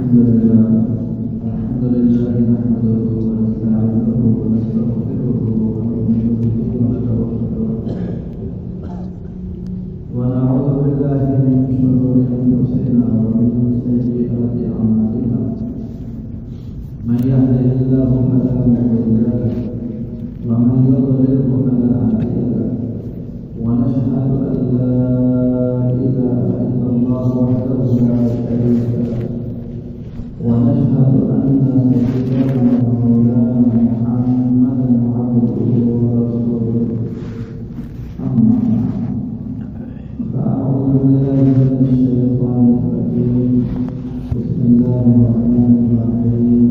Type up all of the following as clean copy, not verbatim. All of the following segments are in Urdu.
الحمد لله نحمده ونستعينه ونستغفره ونؤمن به ونتوكل ونعوذ بالله من شرور انفسنا ومن سيئات اعمالنا من يهده الله فلا مضل له ومن يضلله فلا هادي له ونشهد ان لا اله الا الله وحده لا شريك له ونشهد أن سيدنا ومولانا محمدا عبده ورسوله أما بعد فأعوذ بالله من الشيطان الرجيم بسم الله الرحمن الرحيم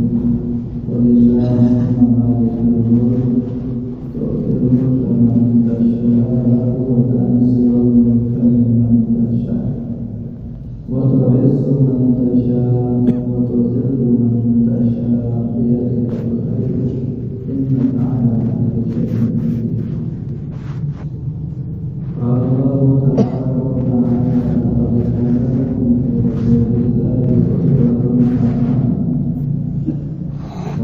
ولله مالك الملك تؤتي الملك من تشاء وتنزع الملك ممن تشاء وتعز من تشاء وتذل من تشاء بيدك الخير إنك على كل شيء قدير قال الله تبارك وتعالى لقد كان لكم في رسول الله أسوة حسنة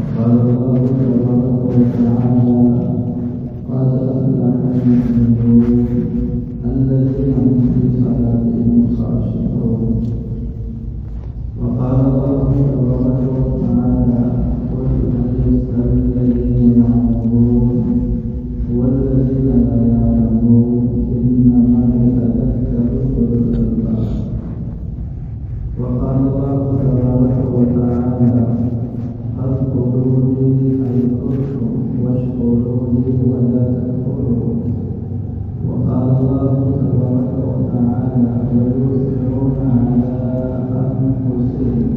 وقال الله تبارك وتعالى قد أفلح المؤمنون الذين هم في صلاتهم خاشعون وقال الله تبارك وتعالى قل هل يستوي الذين يعلمون والذين لا يعلمون إنما يتذكر أولو الألباب وقال الله تبارك وتعالى اذكروني أذكركم واشكروني ولا تكفرون وقال الله تبارك وتعالى ويؤثرون على أنفسهم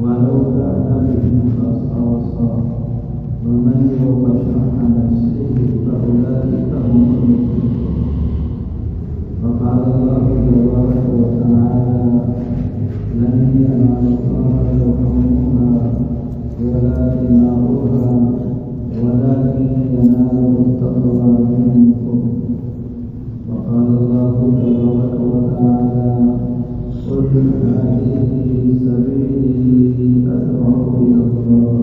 ولو كان بهم خصاصة ومن يوق شح نفسه فأولئك هم المفلحون وقال الله تبارك وتعالى لن ينال الله لحومها ولا دماؤها ولكن يناله التقوى منكم وقال الله تبارك وتعالى قل هذه سبيلي أدعو إلى الله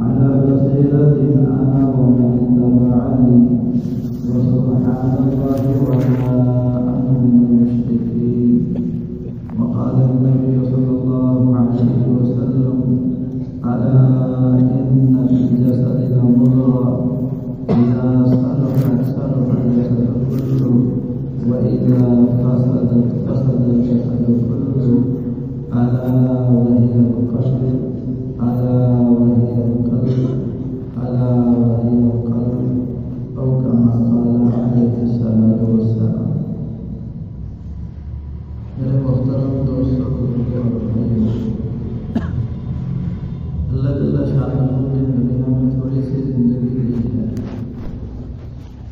على بصيرة أنا ومن اتبعني وسبحان الله وما أنا من المشركين وقال النبي صلى الله عليه وسلم ألا إن في الجسد لمضغة إذا صلحت صلح الجسد كله وإذا فسدت فسد الجسد كله ألا وهي القلب ألا وهي القلب ألا وهي القلب أو كما قال عليه الصلاة والسلام. میرے محترم دوستوں بزرگوں اور بھائیوں، اللہ جل شانہ نے دنیا میں تھوڑی سی زندگی دی ہے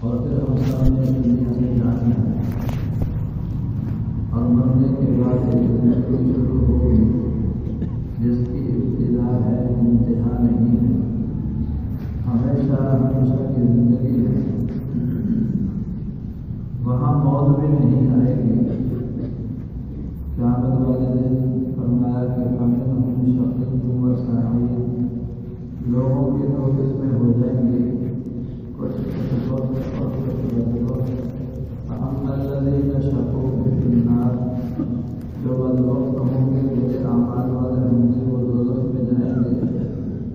اور پھر ہم سب نے دنیا سے جانا ہے اور مرنے کے بعد ایک زندگی شروع ہوگی جس کی ابتدا ہے انتہا نہیں ہے، ہمیشہ ہمیشہ کی زندگی ہے، وہاں موت بھی نہیں آئے گی۔ قیامت والے دن فرمایا کہ فَمِنْهُمْ شَقِيٌّ وَسَعِيدٌ، لوگوں کے لوگ اس میں ہو جائیں گے، کچھ وقت اور کچھ بدوقت۔ فَأَمَّا الَّذِينَ شَقُوا فِي النَّارِ، جو بدوقت ہوں گے، برے اعمال والے ہوں گے، وہ دوزخ میں جائیں گے۔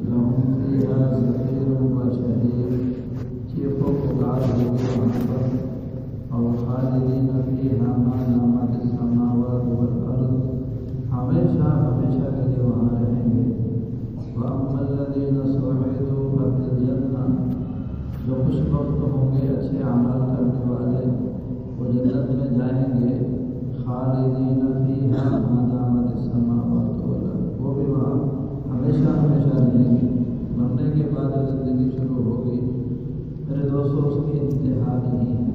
لَهُمْ فِيهَا زَفِيرٌ وَشَهِيقٌ، چیخ و پکار ہوگی وہاں پر، اور خالدین فیہا ما دامت السماوات والارض، ہمیشہ ہمیشہ کے لیے وہاں رہیں گے۔ وَأَمَّا الَّذِينَ سُعِدُوا فَفِي الْجَنَّةِ، جو خوش بخت ہوں گے، اچھے اعمال کرنے والے، وہ جنت میں جائیں گے۔ خالدین فیہا ما دامت السماوات والارض، وہ بھی وہاں ہمیشہ ہمیشہ رہیں گے۔ مرنے کے بعد زندگی شروع ہوگی، میرے دوستوں، اس کی انتہا نہیں ہے۔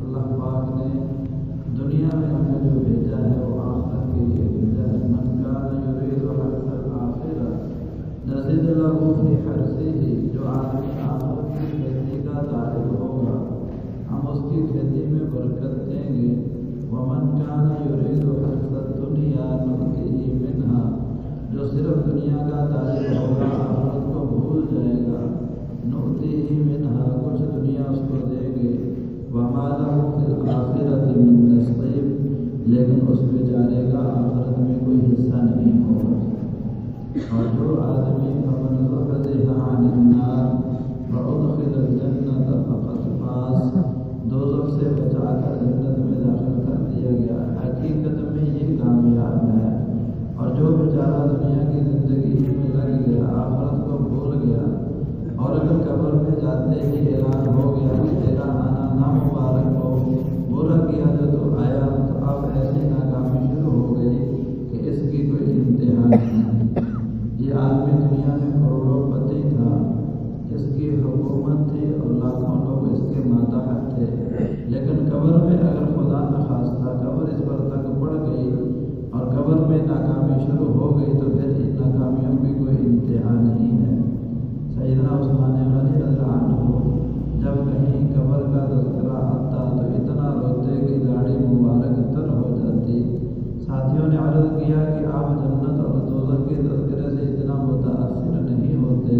اللہ پاک نے دنیا میں ہمیں جو بھیجا ہے وہ آخرت کے لیے بھیجا ہے۔ من کان یرید حرث الآخرہ نزد له فی حرثہ، جو آدمی آخرت کی کھیتی کا طالب ہوگا ہم اس کی کھیتی میں برکت دیں گے۔ ومن کان یرید حرث الدنیا نؤتیہ منہا، صرف دنیا کا طالب ہوگا آخرت کو بھول جائے گا، نؤتیہ منہا کچھ دنیا اس کو دے گے، وما لہ فی الآخرۃ من نصیب لیکن اس بیچارے کا آخرت میں کوئی حصہ نہیں ہوگا۔ اور جو آدمی فمن زحزح عن النار وادخل الجنۃ فقد فاز، دوزخ سے بچا کر جنت میں داخل کر دیا گیا، حقیقت میں یہ کامیاب ہے۔ اور جو بیچارہ دنیا کی زندگی میں لگ گیا، آخرت کو بھول گیا، اور اگر قبر میں جاتے ہی اعلان ہو گیا کہ تیرا آنا نامبارک ہو، برا کیا جو تو آیا، تو اب ایسی ناکامی شروع ہو گئی کہ اس کی کوئی انتہا نہیں۔ یہ آدمی دنیا میں کروڑوں پتی تھا، اس کی حکومت تھی اور لاکھوں لوگ اس کے ماتحت تھے، لیکن قبر میں اگر خدا نہ خواستہ قبر اس پر تک بڑھ گئی اور قبر میں ناکامی شروع ہو گئی تو پھر ان ناکامیوں کی کوئی انتہا نہیں ہے۔ سیدنا عثمان غنی رضی اللہ عنہ جب کہیں قبر کا تذکرہ آتا تو اتنا روتے کہ داڑھی مبارک تر ہو جاتی۔ ساتھیوں نے عرض کیا کہ آپ جنت اور دوزخ کے تذکرے سے اتنا متاثر نہیں ہوتے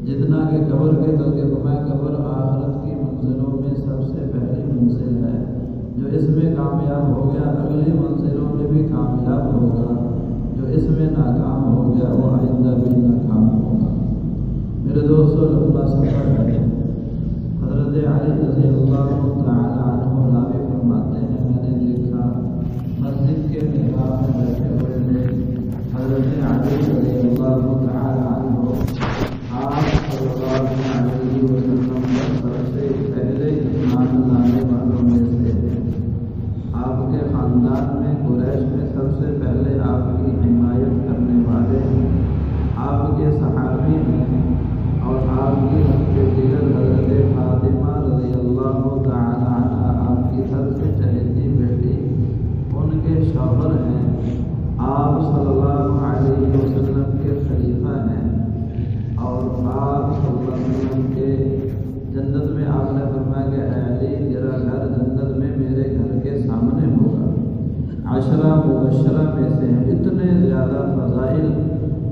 جتنا کہ قبر کے تذکرے میں، قبر آخرت کی منزلوں میں سب سے پہلی منزل ہے، جو اس میں کامیاب ہو گیا اگلی منزلوں میں بھی کامیاب ہوگا، جو اس میں ناکام ہو گیا وہ آئندہ بھی ناکام ہوگا۔ میرے دوستو، لمبا سفر ہے۔ حضرت علی رضی اللہ تعالی عنہ راوی فرماتے ہیں، میں نے دیکھا مسجد کے محراب میں بیٹھے ہوئے تھے حضرت علی رضی اللہ تعالی عنہ، آپ صلی اللہ علیہ وسلم سب سے پہلے ایمان لانے والوں میں سے ہیں۔ آپ کے خاندان میں قریش میں سب سے پہلے آپ کی حمایت کرنے والے آپ کے صحابی ہیں، اور آپ کی کے دیگر حضرت فاطمہ رضی اللہ تعالی عنہ آپ کی سب سے چہیتی بیٹی، ان کے شوہر ہیں، آپ صلی اللہ علیہ وسلم کے خلیفہ ہیں، اور آپ صلی اللہ علیہ وسلم کے جنت میں آپ نے فرمایا کہ اے علی تیرا گھر جنت میں میرے گھر کے سامنے ہوگا۔ عشرہ مبشرہ میں سے ہیں، اتنے زیادہ فضائل،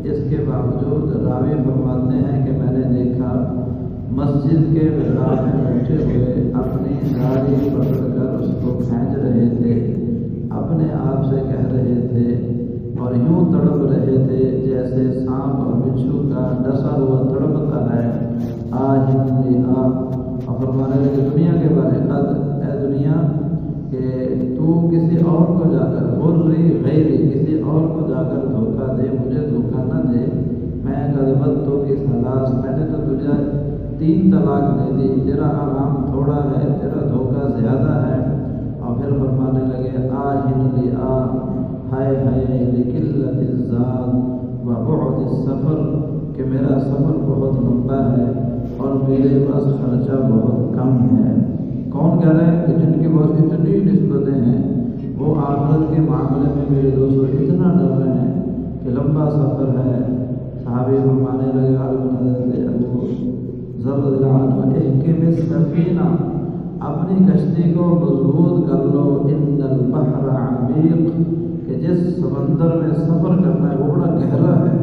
اس کے باوجود راوی فرماتے ہیں کہ میں نے دیکھا مسجد کے محراب میں بیٹھے ہوئے اپنی داڑھی پکڑ کر اس کو کھینچ رہے تھے، اپنے آپ سے کہہ رہے تھے اور یوں تڑپ رہے تھے جیسے سانپ اور بچھو کا ڈسا ہوا تڑپتا ہے، اور فرمانے لگے دنیا کے بارے میں، اے دنیا کہ تو کسی اور کو جا کر غیری کسی اور کو جا کر دھوکہ دے، مجھے دھوکہ نہ دے، میں غضبت تو کی سلاس، میں نے تو تجھے 3 طلاق دے دی، تیرا آرام تھوڑا ہے، تیرا دھوکہ زیادہ ہے۔ اور پھر فرمانے لگے ہائے ہائے لقلت الزاد وبعد السفر، کہ میرا سفر بہت لمبا ہے اور میرے پاس خرچہ بہت کم ہے۔ کون کہہ رہے ہیں کہ جن کے پاس اتنی نسبتیں ہیں وہ آخرت کے معاملے میں میرے دوستوں اتنا ڈر رہے ہیں کہ لمبا سفر ہے۔ صحابی فرمانے لگے حضرت ابو ذر رضی اللہ عنہ، احکم السفینہ، اپنی کشتی کو مضبوط کر لو، ان البحر عمیق، کہ جس سمندر میں سفر کرنا ہے وہ بڑا گہرا ہے،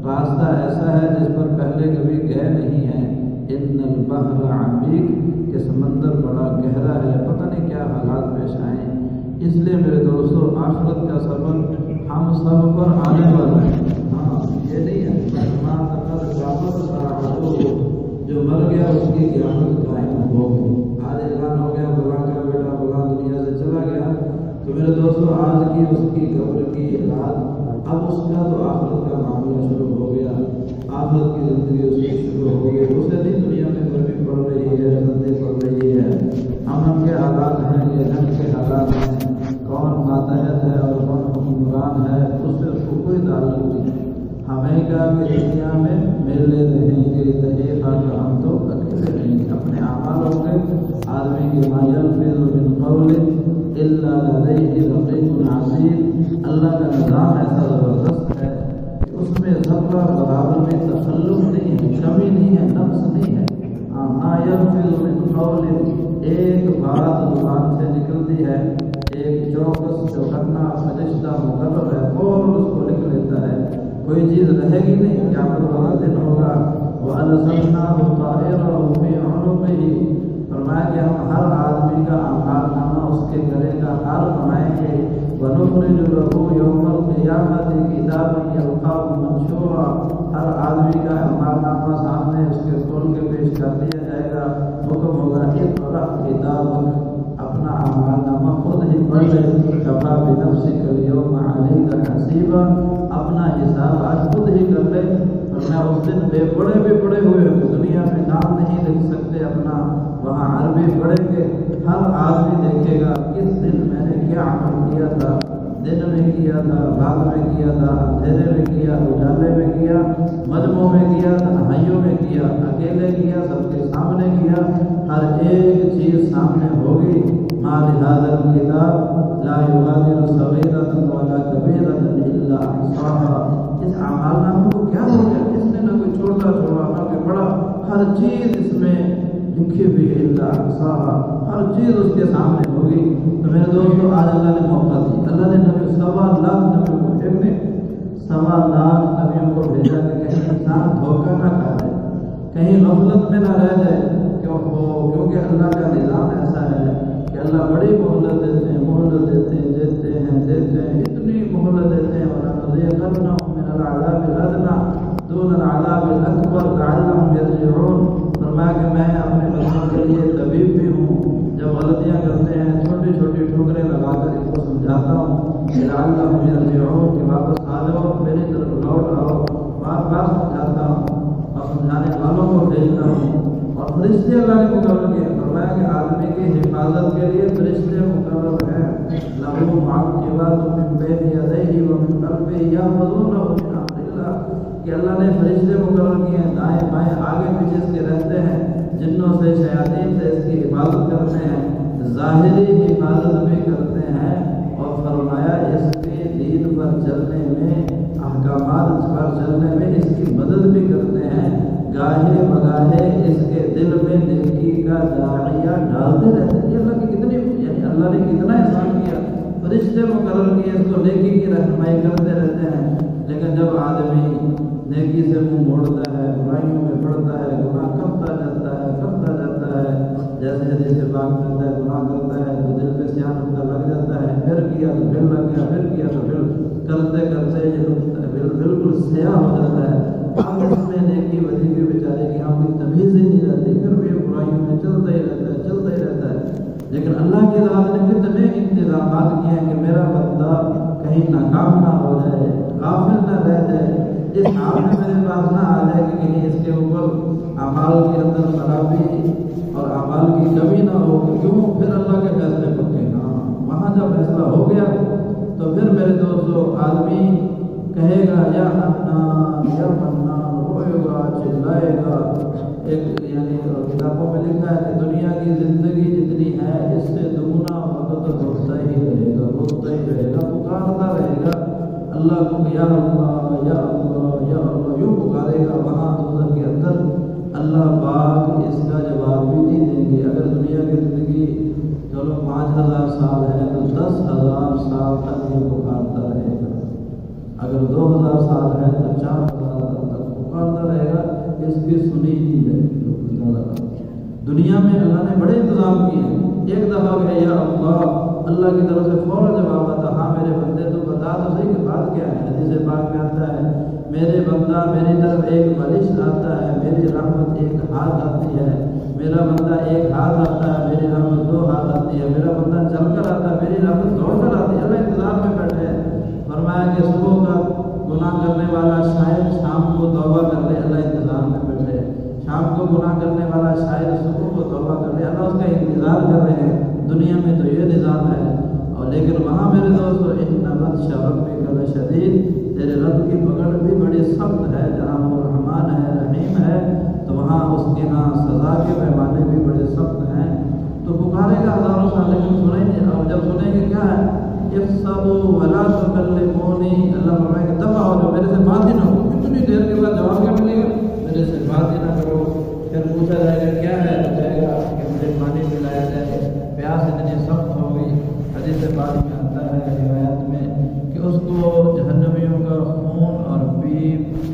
راستہ ایسا ہے جس پر پہلے کبھی گئے نہیں ہیں، ان البحر عمیق، کہ سمندر بڑا گہرا ہے، پتہ نہیں کیا حالات پیش آئیں۔ اس لیے میرے دوستو آخرت کا سفر ہم سب پر آنے والا ہے۔ ہاں یہ نہیں ہے جو مر گیا اس کی قیامت قائم ہوگی۔ آج اعلان ہو گیا فلاں کا بیٹا فلاں دنیا سے چلا گیا، تو میرے دوستو آج کی اس کی قبر کی رات، اب اس کا تو آخرت کا معاملہ شروع ہو گیا، آخرت کی زندگی اس کی شروع ہو گئی۔ اسے نہیں دنیا میں گرمی پڑ رہی ہے، سردی پڑ رہی ہے، امن کے حالات ہیں، یہ جنگ کے حالات ہیں، کون ماتحت ہے اور کون حکمران ہے، اس سے اس کو کوئی تعلق نہیں۔ ہمیں کیا کہ دنیا میں میلے رہیں گے، دہی خاک ہم تو اکیلے رہیں گے، اپنے اعمال ہوں گے۔ آدمی کی ما یلفظ من قول الا لدیہ رقیب عتید، اللہ کا نظام ایسا زبردست ہے کہ اس میں ذرہ برابر میں تخلف نہیں ہے، کمی نہیں ہے، نقص نہیں ہے۔ ما یلفظ من قول، ایک بات زبان سے نکلتی ہے، ایک چوکس چوکنا فرشتہ مقرر ہے، فوراً اس کو لکھ لیتا ہے، کوئی چیز رہے گی نہیں، قیامت والا دن ہوگا۔ وَأَلْزَمْنَاهُ طَائِرَهُ فِي عُنُقِهِ، فرمایا کہ ہم ہر آدمی کا اعمال نامہ اس کے گلے کا ہار بنائیں گے۔ وَنُخْرِجُ لَهُ يَوْمَ الْقِيَامَةِ كِتَابًا يَلْقَاهُ مَنشُورًا، ہر آدمی کا اعمال نامہ سامنے اس کے کھول کے پیش کر دیا جائے گا۔ حکم ہوگا اقرأ کتابک، اپنا اعمال نامہ خود ہی پڑھ لے۔ کفیٰ بنفسک اليوم علیک حسیبا، اپنا حساب آج خود ہی کر لے، ورنہ اس دن بے پڑھے بھی پڑے ہوئے دنیا میں نام نہیں لکھ سکتے اپنا، وہاں عربی پڑھیں گے، ہر آدمی دیکھے گا کس دن میں نے کیا عمل کیا تھا، دن میں کیا تھا، رات میں کیا تھا، اندھیرے میں کیا، اجالے میں کیا، مجموع میں کیا، تنہائیوں میں کیا، اکیلے کیا، سب کے سامنے کیا، ہر ایک چیز سامنے ہوگی۔ ما لهذا الكتاب لا يغادر صغيرة ولا كبيرة إلا أحصاها، اس اعمال نامے کو کیا ہو گیا، اس نے نہ کوئی چھوٹا چھوڑا نہ کوئی بڑا، ہر چیز اس میں لکھی ہوئی الا احصاها، ہر چیز اس کے سامنے ہوگی۔ تو میرے دوستو آج اللہ نے موقع دی، اللہ نے نبی 1.25 لاکھ نبیوں کو، ایک نے 1.25 لاکھ نبیوں کو بھیجا کہ کہیں انسان دھوکہ نہ کھا جائے، کہیں غفلت میں نہ رہ جائے، کیونکہ اللہ کا نظام ایسا ہے کہ اللہ بڑی مہلت دیتے ہیں، مہلت دیتے ہیں، دیتے ہیں، دیتے ہیں، اتنی مہلت دیتے ہیں وَلَنُذِيقَنَّهُم مِّنَ الْعَذَابِ الْأَدْنَىٰ دُونَ الْعَذَابِ الْأَكْبَرِ لَعَلَّهُمْ يَرْجِعُونَ، فرمایا کہ میں اپنے بندوں کے لیے طبیب بھی ہوں، جب غلطیاں کرتے ہیں چھوٹی چھوٹی ٹھوکریں لگا کر ان کو سمجھاتا ہوں کہ لَعَلَّهُمْ يَرْجِعُونَ، کہ واپس آ جاؤ، میری طرف لوٹ آؤ، بار بار سمجھاتا ہوں اور سمجھانے والوں کو بھیجتا ہوں۔ اور فرشتے اللہ نے مقرر کیے، فرمایا کہ آدمی کی حفاظت کے لیے فرشتے مقرر ہیں۔ لَهُ مُعَقِّبَاتٌ مِّن بَيْنِ يَدَيْهِ وَمِن خَلْفِهِ يَحْفَظُونَهُ مِنْ أَمْرِ اللَّهِ، کہ اللہ نے فرشتے مقرر کیے ہیں، دائیں بائیں آگے پیچھے اس کے رہتے ہیں، جنوں سے شیاطین سے اس کی حفاظت کرتے ہیں، ظاہری حفاظت بھی کرتے ہیں، اور فرمایا اس کے دین پر چلنے میں، احکامات پر چلنے میں اس کی مدد بھی کرتے ہیں، گاہے بگاہے اس کے دل میں نیکی کا داعیہ ڈالتے رہتے ہیں۔ یہ اللہ کی کتنی، یعنی اللہ نے کتنا احسان کیا، فرشتے مقرر کیے اس کو نیکی کی رہنمائی کرتے رہتے ہیں۔ لیکن جب آدمی نیکی سے منہ موڑتا ہے، برائیوں میں پڑتا ہے، گناہ کرتا جاتا ہے، جیسے حدیث پاک میں آتا ہے، گناہ کرتا ہے تو دل پہ سیاہ نقطہ لگ جاتا ہے، پھر کیا تو پھر لگ گیا، پھر کیا تو پھر کرتے کرتے یہ بالکل سیاہ ہو جاتا ہے۔ اب اس میں نیکی بدی کے بیچارے کی ہم کوئی تمیز ہی نہیں رہتی، پھر بھی برائیوں میں چلتا ہی رہتا ہے۔ لیکن اللہ کی ذات نے کتنے انتظامات کیے ہیں کہ میرا بندہ کہیں ناکام نہ ہو جائے، غافل نہ رہ جائے، اس حال میں میرے پاس نہ آ جائے کہ کہیں اس کے اوپر اعمال کے اندر خرابی اور اعمال کی کمی نہ ہو۔ کیوں؟ پھر اللہ کے فیصلے پکے نا، وہاں جب فیصلہ ہو گیا تو پھر میرے دوستو آدمی کہے گا یا منان یا منان، روئے گا، چلائے گا۔ ایک یعنی کتابوں میں لکھا ہے کہ دنیا کی زندگی جتنی ہے اس سے دگنا وقت روتا ہی رہے گا، پکارتا رہے گا اللہ کو، یا اللہ یا اللہ یا اللہ، یوں پکارے گا۔ وہاں دوزخ کے اندر اللہ پاک اس کا جواب بھی نہیں دیں گے۔ اگر دنیا کی زندگی چلو 5000 سال ہے تو 10,000 سال تک یہ پکارتا رہے گا، اگر 2000 سال ہے تو 4000 سال تک پکارتا رہے گا، اس کی سنی نہیں جائے گی۔ دنیا میں اللہ نے بڑے انتظام کیے ہیں، ایک دفعہ کہ یا اللہ کی طرف سے فوراً جواب آتا، ہاں میرے بندے تو بتا تو صحیح کہ بات کیا ہے۔ حدیث پاک میں آتا ہے میرے بندہ میری طرف ایک بلش آتا ہے، میری رحمت ایک ہاتھ آتی ہے، میرا بندہ ایک ہاتھ آتا ہے، میری رحمت 2 ہاتھ آتی ہے، میرا بندہ چل کر آتا ہے، میری رحمت دوڑ کر آتی ہے۔ اللہ انتظار میں بیٹھے ہیں۔ فرمایا کہ صبح کا گناہ کرنے والا شاید شام کو توبہ کر لے، اللہ انتظار میں بیٹھے ہیں۔ شام کو گناہ کرنے والا شاید صبح کو توبہ کر لے، اللہ اس کا انتظار کر رہے ہیں۔ دنیا میں تو یہ نظام ہے، اور لیکن وہاں میرے دوستو ان بطش ربک لشدید، تیرے رب کی پکڑ بھی بڑی سخت ہے، جہاں وہ رحمان ہے، رحیم ہے، تو وہاں اس کے ہاں سزا کے پیمانے بھی بڑے سخت ہیں۔ تو پکارے گا ہزاروں سال، لیکن سنیں گے، اور جب سنیں گے کیا ہے، اِفْصَبُوا وَلَا تُكَلِّمُونِي، اللہ فرمائے کہ دفع ہو جاؤ، میرے سے بات ہی نہ ہو۔ اتنی دیر کے بعد جواب کیا ملے گا، میرے سے بات ہی نہ کرو۔ پھر پوچھا جائے گا کیا ہے، تو کہے گا کہ مجھے پانی پلایا جائے، پیاس اتنی سخت ہو گئی۔ حدیث پاک میں آتا ہے روایت میں کہ اس کو جہنمیوں کا خون اور پیپ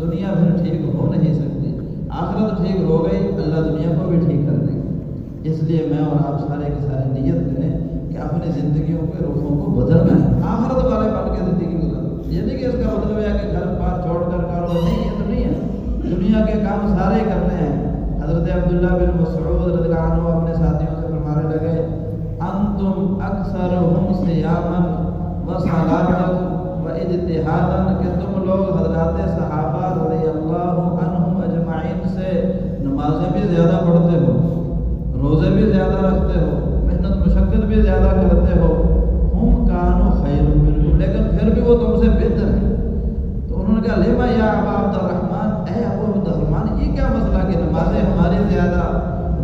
دنیا پھر ٹھیک ہو نہیں سکتی. آخرت ٹھیک ہو گئی اللہ دنیا کو بھی ٹھیک کر دے گا. اس لیے میں اور آپ سارے کے سارے نیت کریں کہ اپنی زندگیوں کے رخوں کو بدلنا ہے. آخرت والے بن کے زندگی گزارنا. یہ نہیں کہ اس کا مطلب ہے کہ گھر بار چھوڑ کر کاروبار نہیں. یہ تو نہیں ہے. دنیا کے کام سارے کرنے ہیں. حضرت عبداللہ بن مسعود رضی اللہ عنہ اپنے ساتھیوں سے فرمانے لگے انتم اکثرهم صیاما وصلاۃ واجتہادا کہ تم لوگ حضرات صحابہ رضی اللہ عنہم اجمعین سے نمازیں بھی زیادہ پڑھتے ہو, روزے بھی زیادہ رکھتے ہو, محنت مشقت بھی زیادہ کرتے ہو. ہم کانوا خیر منکم لیکن پھر بھی وہ تم سے بہتر ہیں. تو انہوں نے کہا لما یا ابا عبد الرحمن, اے ابو عبد الرحمن یہ کیا مسئلہ کہ نمازیں ہمارے زیادہ,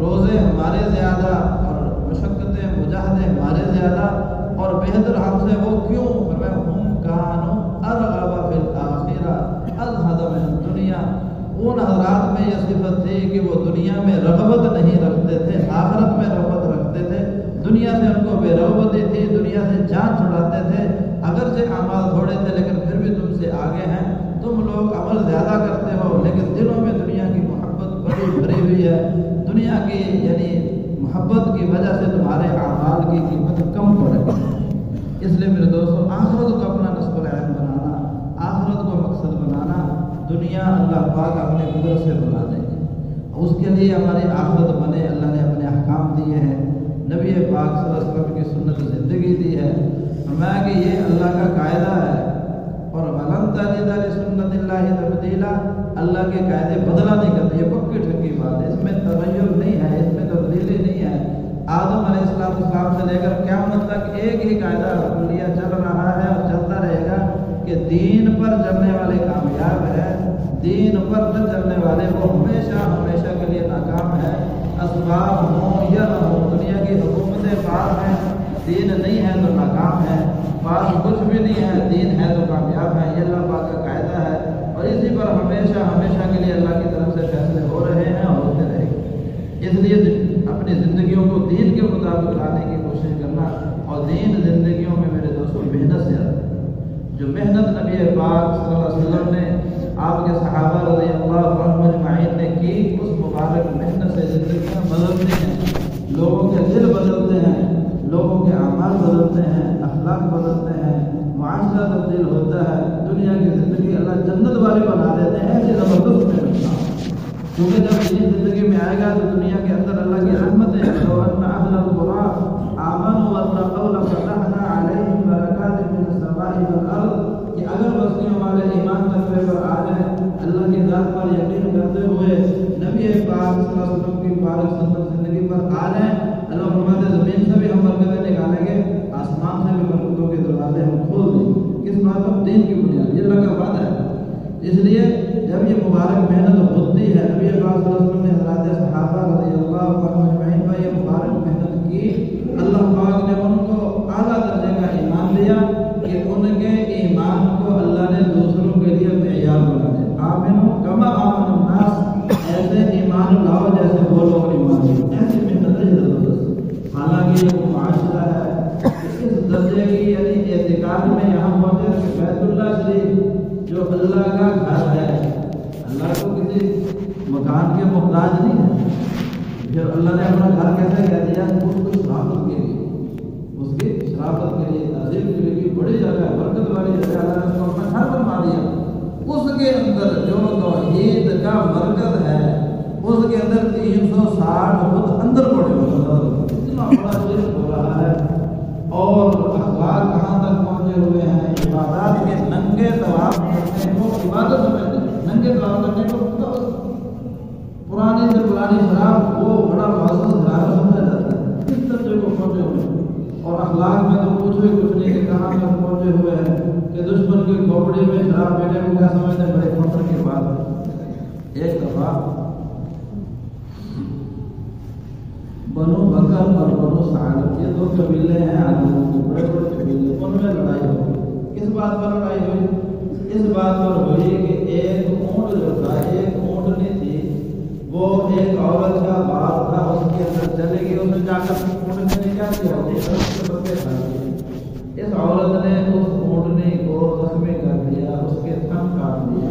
روزے ہمارے زیادہ اور مشقتیں مجاہدے ہمارے زیادہ اور بہتر ہم سے وہ کیوں؟ فرمایا ہم کانوا ارغب فی الآخرہ ازہد من الدنیا. ان حضرات میں یہ صفت تھی کہ وہ دنیا میں رغبت نہیں رکھتے تھے, آخرت میں رغبت رکھتے تھے. دنیا سے ان کو بے رغبتی تھی, دنیا سے جان چھڑاتے تھے. اگرچہ اعمال تھوڑے تھے لیکن پھر بھی تم سے آگے ہیں. تم لوگ عمل زیادہ کرتے ہو لیکن دلوں میں دنیا کی محبت بڑی بھری ہوئی ہے. دنیا کی یعنی محبت کی وجہ سے تمہارے اعمال کی قیمت کم پڑ گئی. اس لیے میرے دوستو آخرت کو اپنا نصب العین بنانا, آخرت کو مقصد بنانا. دنیا اللہ پاک اپنے قدرت سے بنا دیں گے. اس کے لیے ہماری آخرت بنے اللہ نے اپنے احکام دیے ہیں, نبی پاک صلی اللہ علیہ وسلم کی سنت زندگی دی ہے. فرمایا کہ یہ اللہ کا قاعدہ ہے اور ولن تجد لسنت اللہ تبدیلا, اللہ کے قاعدے بدلا نہیں کرتے. یہ پکی ٹھکی بات ہے, اس میں تغیر نہیں ہے, اس میں تبدیلی نہیں ہے. آدم علیہ السلام سے لے کر قیامت تک ایک ہی قاعدہ کلیہ چل رہا ہے اور چلتا رہے گا کہ دین پر چلنے والے کامیاب ہے, دین پر نہ چلنے والے وہ ہمیشہ ہمیشہ کے لیے ناکام ہے. اسباب ہوں یا نہ ہوں, دنیا کی حکومتیں پاس ہیں, دین نہیں ہے تو ناکام ہے, پاس کچھ بھی نہیں ہے, دین ہے تو کامیاب ہے. یہ اللہ پاک کا قاعدہ ہے اور اسی پر ہمیشہ ہمیشہ کے لیے اللہ کی طرف سے فیصلے ہو رہے ہیں اور ہوتے رہے گے. اس لیے اپنی زندگیوں کو دین کے مطابق لانے کی کوشش کرنا اور دین زندگیوں میں میرے دوستوں محنت سے آتا ہے. جو محنت نبی پاک صلی اللہ علیہ وسلم نے آپ کے صحابہ رضی اللہ عنہم اجمعین نے کی, اس مبارک محنت سے زندگیاں بدلتی ہیں, لوگوں کے دل بدلتے ہیں, لوگوں کے اعمال بدلتے ہیں, اخلاق بدلتے ہیں, معاشرہ تبدیل ہوتا ہے. دنیا کی زندگی اللہ جنت والی بنا دیتے ہیں. ایسی زبردست محنت, کیونکہ جب یہ زندگی میں آئے گا تو دنیا کے اندر اللہ کی رحمتیں ہیں. وَأَنَّ أَهْلَ الْقُرَىٰ آمَنُوا وَاتَّقَوْا لَفَتَحْنَا عَلَيْهِمْ بَرَكَاتٍ مِّنَ السَّمَاءِ وَالْأَرْضِ کہ اگر بستیوں والے ایمان تقوی پر آ جائیں, اللہ کی ذات پر یقین کرتے ہوئے نبی پاک صلی اللہ علیہ وسلم کی مبارک سنت زندگی پر آ جائیں, اللہ فرماتے ہیں زمین سے بھی ہم برکتیں نکالیں گے, آسمان سے بھی برکتوں کے دروازے ہم کھول دیں گے. کس بات پر؟ دین کی بنیاد. یہ اللہ کا وعدہ ہے. اس لیے جب یہ مبارک محنت ہوتی ہے, نبی پاک صلی اللہ علیہ وسلم نے حضرات صحابہ رضی اللہ عنہم اجمعین پر یہ مبارک محنت کی, اللہ پاک نے ان کو اعلیٰ درجے کا ایمان دیا کہ ان کے ایمان کو اللہ نے دوسروں کے لیے معیار بنا دیا. آمنوا کما آمن الناس, ایسے ایمان لاؤ جیسے وہ لوگ ایمان لائے. ایسی محنت ہے زبردست. حالانکہ یہ معاشرہ ہے اس درجے کی, یعنی اعتقاد میں یہاں پہنچے کہ بیت اللہ شریف جو اللہ کا گھر ہے, اللہ کو کسی مکان کے محتاج نہیں ہے. پھر اللہ نے اپنا گھر کیسے کہہ دیا؟ اس کو شرافت کے لیے, اس کی شرافت کے لیے, تعظیم کے لیے بڑی جگہ, برکت والی جگہ اللہ نے اس کو اپنا گھر بنوا دیا. اس کے اندر جو توحید کا مرکز ہے, اس کے اندر 360 خود اندر پڑے ہوئے, اتنا بڑا شرک ہو رہا ہے. اور اخبار کہاں تک پہنچے ہوئے ہیں, عبادات کے ننگے طواف کرنے کو عبادت سمجھتے ہیں, ننگے طواف کرنے کو پرانی سے پرانی شراب وہ بڑا معزز شراب سمجھا جاتا ہے. اس درجے کو پہنچے ہوئے ہیں. اور اخلاق میں تو پوچھو کچھ نہیں کہ کہاں تک پہنچے ہوئے ہیں کہ دشمن کی کھوپڑی میں شراب پینے کو کیا سمجھتے ہیں؟ بڑے فخر کی بات ہے. ایک دفعہ بنو بکر اور بنو سعد, یہ دو قبیلے ہیں عربوں کے, بڑے بڑے قبیلے, ان میں لڑائی ہوئی. کس بات پر لڑائی ہوئی؟ اس بات پر ہوئی کہ ایک اونٹ جو تھا, ایک اونٹنی تھی, وہ ایک عورت کا بال تھا, اس کے اندر چلے گی, اس نے جا کر اونٹنی نے کیا کیا, اس عورت نے اس اونٹنی کو زخمی کر دیا, اس کے تھن کاٹ دیے.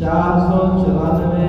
494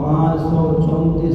534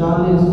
40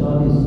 40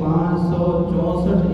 564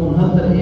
69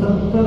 70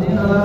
3000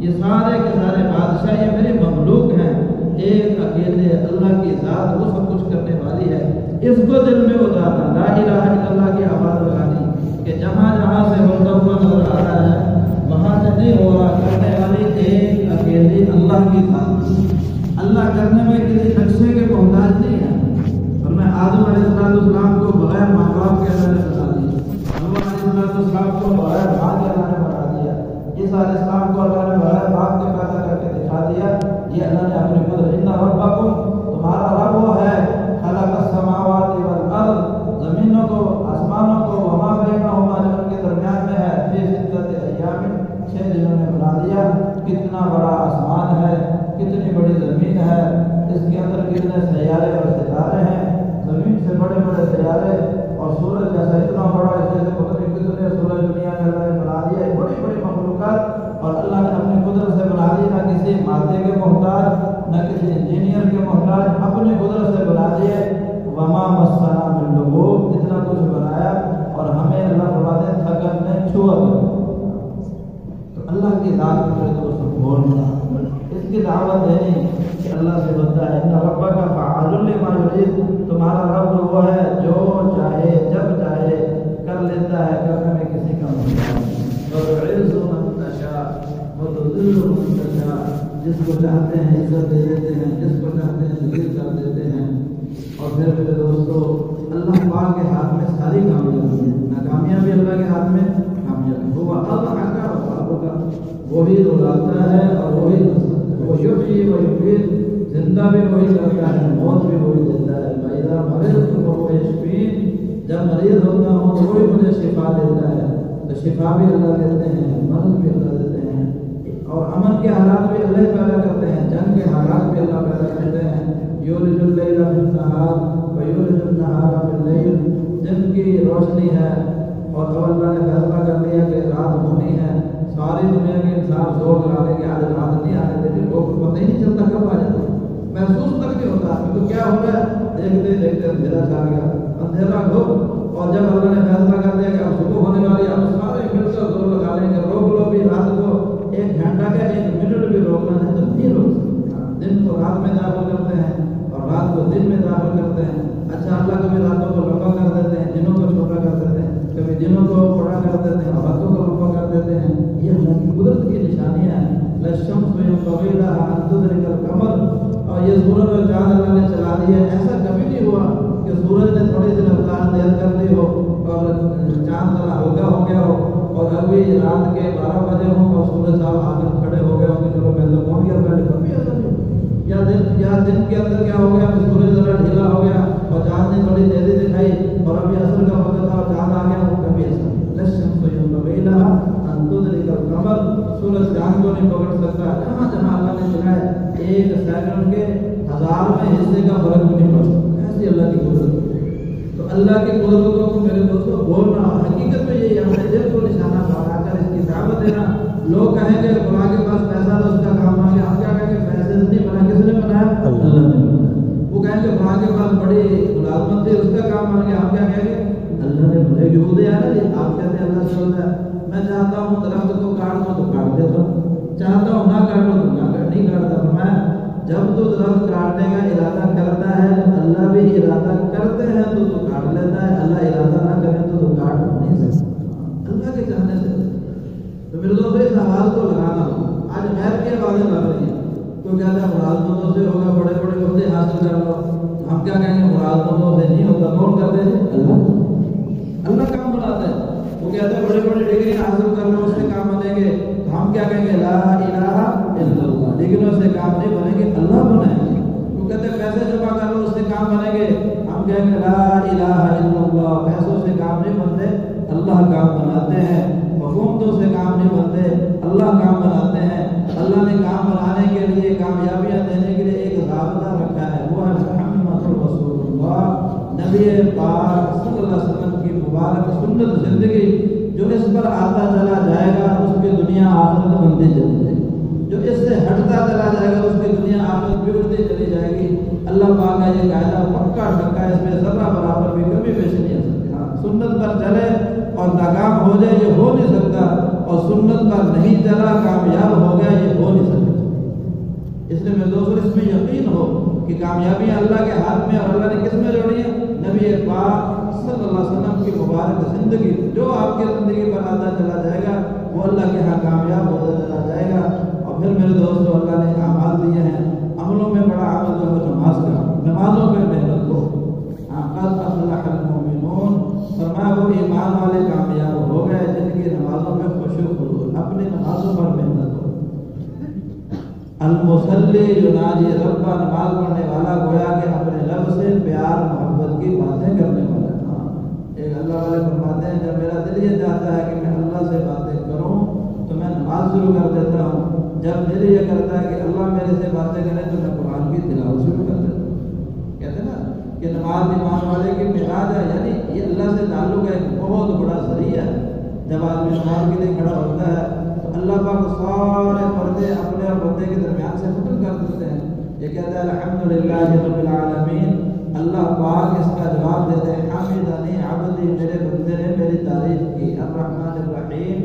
یہ سارے کے سارے بادشاہ یہ میرے مملوک ہیں، ایک اکیلے اللہ کی ذات وہ سب کچھ کرنے والی ہے۔ اس کو دل میں اتارنا، لا الہ الا اللہ کی آواز لگانی کہ جہاں جہاں سے ہوتا ہوا نظر آ رہا ہے وہاں سے نہیں ہو رہا، کرنے والی ایک اکیلے اللہ کی ذات۔ اللہ کرنے میں کسی نقشے کے محتاج نہیں ہے۔ اور میں آدم علیہ السلام کو بغیر ماں باپ کے اللہ نے بنا دیا، نوح علیہ السلام کو بغیر ماں کے اللہ نے بنا دیا، عیسیٰ علیہ السلام کو اللہ نے بغیر باپ کے پیدا کر کے دکھا دیا۔ یہ اللہ نے اپنی قدرت، ان ربکم تمہارا رب وہ ہے، خلق السماوات والارض زمینوں کو آسمانوں کو وما بینہما جو ان کے درمیان میں ہے، فی ستۃ ایام 6 دنوں میں بنا دیا۔ کتنا بڑا آسمان ہے، کتنی بڑی زمین ہے، اس کے اندر کتنے سیارے اور ستارے ہیں، زمین سے بڑے بڑے سیارے اور سورج جیسا اتنا بڑا، اس جیسے پتہ نہیں کتنے سورج دنیا میں اللہ نے بنا دیا، بڑی بڑی مخلوقات، اور اللہ نے اپنی قدرت سے بنا دی، نہ کسی مادے کے محتاج نہ کسی انجینئر کے محتاج، اپنی قدرت سے بنا دیے۔ وما مسنا من لغوب، اتنا کچھ بنایا اور ہمیں اللہ فرماتے ہیں تھکن نے چھوا کر۔ تو اللہ کی ذات کو دوستوں بولنا، اس کی دعوت دینی کہ اللہ سے بنتا ہے، ان ربک فعال لما یرید، تمہارا رب وہ ہے جو چاہے جب چاہے کر لیتا ہے، کرنے میں کسی کا محتاج نہیں۔ وَتُعِزُّ مَن تَشَاءُ وَتُذِلُّ مَن تَشَاءُ، جس کو چاہتے ہیں عزت دے دیتے ہیں، جس کو چاہتے ہیں ذلیل کر دیتے ہیں۔ اور پھر میرے دوستو اللہ پاک کے ہاتھ میں ساری کامیابی ہے، ناکامیاں بھی اللہ کے ہاتھ میں کامیابی، وہ اضحک وابکا، وہی رلاتا ہے اور وہی ہنساتا ہے، وہ یحیی و یمیت، زندہ بھی وہی کرتا ہے، موت بھی وہی دیتا ہے۔ فَإِذَا مَرِضْتُ فَهُوَ يَشْفِينِ، جب مریض ہوتا ہوں تو وہی مجھے شفا دیتا ہے۔ تو شفا بھی اللہ دیتے ہیں، مرض بھی اللہ دیتے ہیں، اور امن کے حالات بھی اللہ پیدا کرتے ہیں، جنگ کے حالات بھی اللہ پیدا کرتے ہیں۔ یولج اللیل فی النہار ویولج النہار فی اللیل، دن کی روشنی ہے اور اب اللہ نے فیصلہ کر لیا کہ رات ہونی ہے، ساری دنیا کے انسان زور لگا لیں کہ آج رات نہیں آنے دیتے، لوگ کو پتہ ہی نہیں چلتا کب آ جاتا، محسوس تک نہیں ہوتا تو کیا ہو رہا ہے، دیکھتے دیکھتے اندھیرا چھا گیا، اندھیرا گھپ، اور جب اللہ نے فیصلہ کر دیا کہ اب صبح ہونے والی، اب سارے مل کر زور لگا لیں کہ روک لو بھی رات کو، 1 گھنٹہ کا 1 منٹ بھی روکنا ہے تو نہیں روک سکتے۔ دن کو رات میں داخل کرتے ہیں اور رات کو دن میں داخل کرتے ہیں۔ اچھا اللہ کبھی راتوں کو لمبا کر دیتے ہیں، دنوں کو چھوٹا کر دیتے ہیں، کبھی دنوں کو بڑا کر دیتے ہیں اور راتوں کو لمبا کر دیتے ہیں۔ یہ اللہ کی قدرت کی نشانیاں ہیں۔ لَلشَّمْسُ يَنبَغِي لَهَا أَن تُدْرِكَ الْقَمَرَ، اور یہ سورج اور چاند اللہ نے چلا دی ہے۔ ایسا کبھی نہیں ہوا کہ سورج نے تھوڑی سی رفتار تیز کر دی ہو اور چاند ذرا ہلکا ہو گیا ہو اور ابھی رات کے 12 بجے ہوں اور سورج صاحب آ کر کھڑے ہو گئے ہوں کہ چلو میں تو پہنچ گیا پہلے، کبھی ایسا نہیں۔ یا دن کے اندر کیا ہو گیا کہ سورج ذرا ڈھیلا ہو گیا اور چاند نے تھوڑی تیزی دکھائی اور ابھی عصر کا وقت تھا اور چاند آ گیا، وہ کبھی ایسا نہیں۔ لَلشَّمْسُ يَنبَغِي لَهَا أَن تُدْرِكَ الْقَمَرَ، سورج چاند کو نہیں پکڑ سکتا، جہاں جہاں اللہ نے چلایا 1 سیکنڈ کے 1000ویں حصے کا فرق بھی نہیں پڑ سکتا، ایسی اللہ کی قدرت ہے۔ تو اللہ کی قدرتوں کو میرے دوستوں بولنا، حقیقت میں یہ اپنے دل کو نشانہ بنا کر اس کی دعوت دینا۔ لوگ کہیں گے فلاں کے پاس پیسہ تو اس کا کام بن گیا، ہم کیا کہیں گے پیسے سے نہیں بنا، کس نے بنایا؟ اللہ نے بنایا۔ وہ کہیں گے فلاں کے پاس بڑی ملازمت تھی، اس کا کام بن گیا، ہم کیا کہیں گے؟ اللہ نے بنایا۔ یہودی ہے نا جی، آپ کہتے ہیں اللہ سے بنتا ہے، میں چاہتا ہوں درخت کو کاٹ دو تو کاٹ دیتا ہوں، چاہتا ہوں نہ کاٹو تو نہیں کاٹتا۔ فرمایا جب تو درخت کاٹنے کا ارادہ کرتا ہے اللہ بھی ارادہ کرتے ہیں تو کاٹ لیتا ہے، اللہ ارادہ نہ کرے تو کاٹ نہیں سکتا، اللہ کے چاہنے سے۔ تو میرے دوستوں اس آواز کو لگانا ہو، آج غیر کی آوازیں لگ رہی ہیں، تو کہتا ہے ملازمتوں سے ہوگا، بڑے بڑے عہدے حاصل کر لو، ہم کیا کہیں گے ملازمتوں سے نہیں ہوتا، کون کرتے ہیں؟ اللہ کام بناتا ہے۔ وہ کہتے ہیں بڑے بڑے ڈگری حاصل کر لو، اس سے کام بنیں گے، تو ہم کیا کہیں گے؟ لا الہ الا اللہ، ڈگریوں سے کام نہیں بنے گے، اللہ بنائیں گے۔ وہ کہتے ہیں پیسے جمع کر لو، اس سے کام بنیں گے، ہم کہیں گے لا الہ الا اللہ، پیسوں سے کام نہیں بنتے، اللہ کام بناتے ہیں، حکومتوں سے کام نہیں بنتے، اللہ کام بناتے ہیں۔ اللہ نے کام بنانے کے لیے، کامیابیاں دینے کے لیے ایک ضابطہ رکھا ہے، وہ ہے محمد رسول اللہ، نبی پاک صلی اللہ علیہ وسلم کی مبارک سنت زندگی، جو اس پر آتا چلا جائے گا اس کی دنیا آخرت بنتی چلی جائے گی، جو اس سے ہٹتا چلا جائے گا اس کی دنیا آخرت بگڑتی چلی جائے گی۔ اللہ پاک کا یہ قاعدہ پکا ڈھکا ہے، اس میں ذرہ برابر بھی کمی پیش نہیں آ سکتی۔ سنت پر چلے اور ناکام ہو جائے یہ ہو نہیں سکتا، اور سنت پر نہیں چلا کامیاب ہو گیا، یہ ہو نہیں سکتا۔ اس لیے میرے دوستوں اس میں یقین ہو کہ کامیابیاں اللہ کے ہاتھ میں، اور اللہ نے کس میں جوڑی ہیں؟ نبی پاک صلی اللہ علیہ وسلم کی مبارک زندگی، جو آپ کی زندگی پر آتا چلا جائے گا وہ اللہ کے ہاں کامیاب ہوتا چلا جائے گا۔ اور پھر میرے دوستوں اللہ نے اعمال دیے ہیں، عملوں میں بڑا عمل جو ہے نماز کا، نمازوں پہ محنت کو۔ قد افلح المؤمنون، فرمایا وہ ایمان والے کامیاب ہو گئے جن کی نمازوں میں خشوع خضوع، اپنی نمازوں پر محنت ہو۔ المصلی یناجی ربا، نماز پڑھنے والا گویا کہ اپنے رب سے پیار محبت کی باتیں کرنے والا۔ ایک اللہ والے فرماتے ہیں جب میرا دل یہ چاہتا ہے کہ میں اللہ سے باتیں کروں تو میں نماز شروع کر دیتا ہوں، جب دل یہ کرتا ہے کہ اللہ میرے سے باتیں کرے تو میں قرآن کی تلاوت شروع کر دیتا ہوں۔ کہتے ہیں نا کہ نماز ایمان والے کی معراج ہے، یعنی یہ اللہ سے تعلق کا ایک بہت بڑا ذریعہ ہے۔ جب آدمی نماز کے لیے کھڑا ہوتا ہے تو اللہ پاک سارے پردے اپنے اور بندے کے درمیان سے ختم کر دیتے ہیں۔ یہ کہتا ہے الحمدللہ رب العالمین، اللہ پاک اس کا جواب دیتے ہیں حمدنی عبدی، میرے بندے نے میری تعریف کی، الرحمن الرحیم،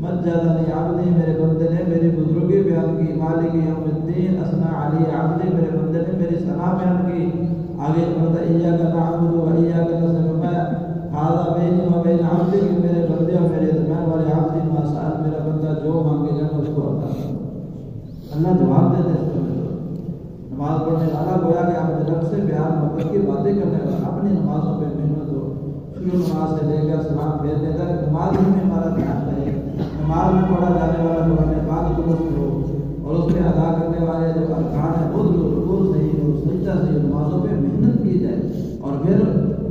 مجدنی عبدی، میرے بندے نے میری بزرگی بیان کی، مالک یوم الدین، اثنا علی عبدی، میرے بندے نے میری ثنا بیان کی۔ آگے بڑھتا ایاک نعبد و ایاک نستعین، ھذا بینی و بین عبدی، میرے بندے اور میرے درمیان والے عبدی ما سأل، میرا بندہ جو مانگے گا میں اس کو عطا کروں گا۔ اللہ جواب دیتے ہیں۔ نماز پڑھنے والا گویا کہ اپنے رب سے پیار محبت کی باتیں کرنے والا، اپنی نمازوں پہ محنت ہو، شروع نماز سے لے کر سلام پھیرنے تک نماز میں ہمارا دھیان رہے، نماز میں پڑھا جانے والا قرآن پاک درست ہو، اور اس میں ادا کرنے والے جو ارکان ہیں وہ رکوع صحیح ہو، سجدہ صحیح ہو، نمازوں پہ محنت کی جائے۔ اور پھر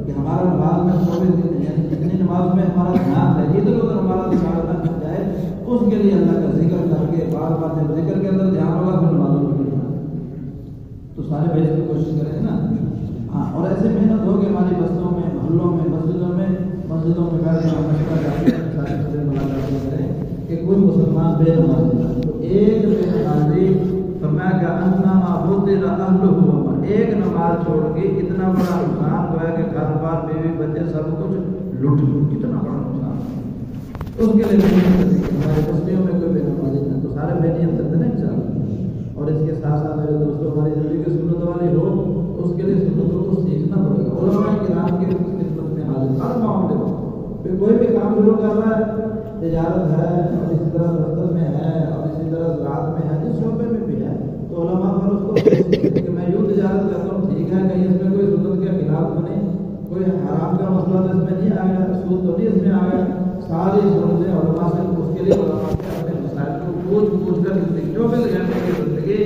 کہ ہمارا نماز میں یعنی جتنی نماز میں ہمارا دھیان رہے، ادھر ادھر ہمارا دھیان نہ ہٹ جائے، اس کے لیے اللہ کا ذکر کر کے بار بار جب ذکر کے اندر دھیان ہوگا پھر نمازوں میں تو سارے بھیج کی کوشش کریں نا۔ ہاں، اور ایسے محنت ہو کہ ہماری بستوں میں، محلوں میں، مسجدوں میں بیٹھ کر مشورہ کرتے ہیں، سارے مسئلے ملاقات کریں کہ کوئی مسلمان بے نمازی نہ، تو ایک بے نمازی فرمایا کہ انما بطل اہلہ، ایک نماز چھوڑ کے اتنا بڑا نقصان ہوا کہ گھر بار بیوی بچے سب کچھ لٹ، کتنا بڑا نقصان۔ اس کے لیے ہمارے بستیوں میں کوئی بے نمازی نہ، تو سارے بے نیت کرتے نہیں چاہتے۔ اور اس کے ساتھ ساتھ میرے دوستوں ہماری زندگی کی سنت والی ہو تو اس کے لیے سنتوں کو سیکھنا پڑے گا۔ علماء کرام کی خدمت میں حاضر ہر معاملے میں، پھر کوئی بھی کام شروع کر رہا ہے، تجارت ہے اور اسی طرح دفتر میں ہے اور اسی طرح زراعت میں ہے، جس شعبے میں بھی ہے، تو علماء پر اس کو کہ میں یوں تجارت کرتا ہوں، ٹھیک ہے، کہیں اس میں کوئی سنت کے خلاف تو نہیں، کوئی حرام کا مسئلہ تو اس میں نہیں آ گیا، سود تو نہیں اس میں آ گیا، ساری سنتیں علماء سے اس کے لیے علماء سے اپنے مسائل کو پوچھ کر جو بھی زندگی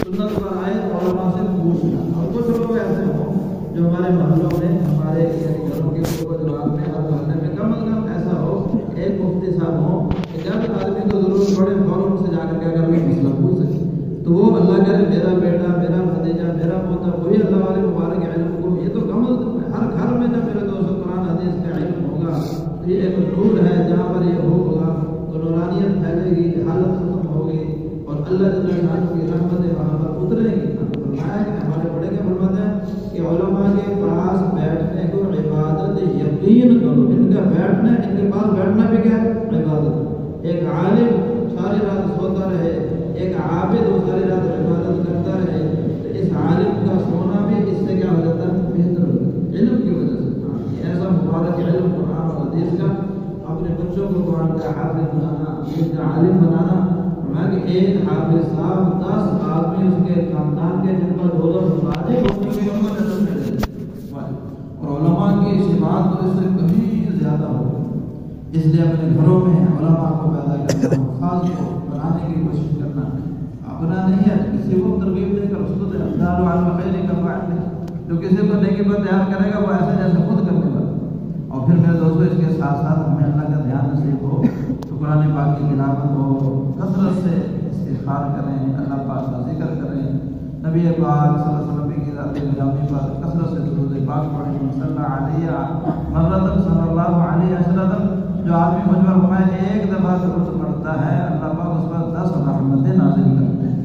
سنت پر آئے علماء سے پوچھنا۔ اور کچھ لوگ ایسے ہوں جو ہمارے محلوں میں، ہمارے گھروں کے جواب میں اور محلے میں کم از کم ایسا ہو ایک مفتی صاحب ہوں کہ جب آدمی کو ضرورت پڑے فوراً سے جا کر کے اگر کوئی مسئلہ پوچھ سکے تو وہ اللہ کرے میرا بیٹا، میرا بھتیجا، میرا پوتا، وہی اللہ والے مبارک علم کو، یہ تو کم از کم ہر گھر میں جب میرے دوست قرآن حدیث کا علم ہوگا تو یہ ایک نور ہے، جہاں پر یہ ہوگا تو نورانیت پھیلے گی، حالت ختم ہوگی اور اللہ جل جلالہ کی رحمتیں وہاں پر اترے گی۔ فرمایا کہ ہمارے بڑے کے فرماتے ہیں کہ علماء کے پاس بیٹھنے کو عبادت یقین کرو، ان کا بیٹھنا، ان کے پاس بیٹھنا بھی کیا ہے؟ عبادت۔ ایک عالم ساری رات سوتا رہے، ایک عابد وہ ساری رات عبادت کرتا رہے، تو اس عالم کا سونا بھی اس سے کیا ہو جاتا ہے؟ بہتر ہو جاتا ہے، علم کی وجہ سے۔ ایسا مبارک علم قرآن اور حدیث کا، اپنے بچوں کو قرآن کا حافظ بنانا، دین کا عالم بنانا۔ کہ ایک حافظ صاحب 10 آدمی اس کے خاندان کے جن پر دو واجب ہونے کی عمر نظر میں رہے، اور علماء کی شفاعت تو اس سے کہیں زیادہ ہو۔ اس لیے اپنے گھروں میں علماء کو پیدا کرنا، خاص کو بنانے کی کوشش کرنا، اپنا نہیں ہے کسی کو ترغیب دے کر اس کو افضال علی خیر کا فاعل، جو کسی کو نیکی پر تیار کرے گا وہ ایسے جیسے خود کرنے والا۔ اور پھر میرے دوستوں اس کے ساتھ ساتھ ہمیں اللہ کا دھیان نصیب ہو تو قرآن پاک کی تلاوت ہو، کثرت سے استغفار کریں، اللہ پاک کا ذکر کریں، نبی پاک صلی اللہ علیہ وسلم کی ذات گرامی پر کثرت سے درود پاک پڑھیں، صلی اللہ علیہ مرتن صلی اللہ علیہ وسلم۔ جو آدمی مجھ پر فرمائے ایک دفعہ درود پڑھتا ہے اللہ پاک اس پر 10 رحمتیں نازل کرتے ہیں۔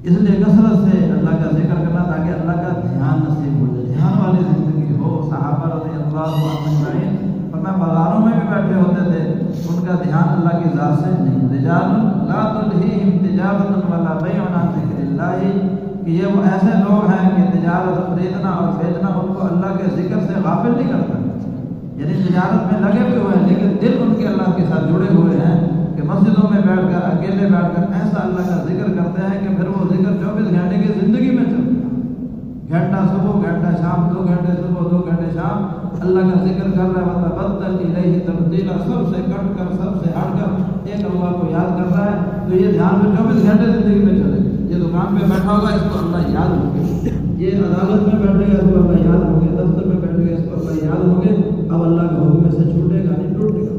اس لیے کثرت سے اللہ کا ذکر کرنا تاکہ اللہ کا دھیان نصیب ہو جائے، دھیان والی زندگی ہو۔ صحابہ رضی اللہ عنہم اور میں بازاروں میں بھی بیٹھے ہوتے تھے، ان کا دھیان اللہ کی ذات سے نہیں. رجال لا تلہیہم تجارۃ ولا بیع عن ذکر اللہ، کہ یہ وہ ایسے لوگ ہیں کہ تجارت خریدنا اور بیچنا ان کو اللہ کے ذکر سے غافل نہیں کرتا. یعنی تجارت میں لگے ہوئے ہیں لیکن دل ان کے اللہ کے ساتھ جڑے ہوئے ہیں کہ مسجدوں میں بیٹھ کر اکیلے بیٹھ کر ایسا اللہ کا ذکر کرتے ہیں کہ پھر وہ ذکر 24 گھنٹے کی زندگی میں چلتا ہے. گھنٹہ صبح گھنٹہ شام، 2 گھنٹے صبح 2 گھنٹے شام اللہ کا ذکر کر رہا ہے. وتبتل الیہ تبدیلا، سب سے کٹ کر سب سے ہٹ کر ایک اللہ کو یاد کر رہا ہے. تو یہ دھیان میں 24 گھنٹے زندگی میں چلے. یہ دکان پہ بیٹھا ہوگا اس کو اللہ یاد ہو گے، یہ عدالت میں بیٹھے گا اس کو اللہ یاد ہو گے، دفتر میں بیٹھے گا اس کو اللہ یاد ہو گے. اب اللہ کے حکم سے چھوٹے گا نہیں، ٹوٹے گا.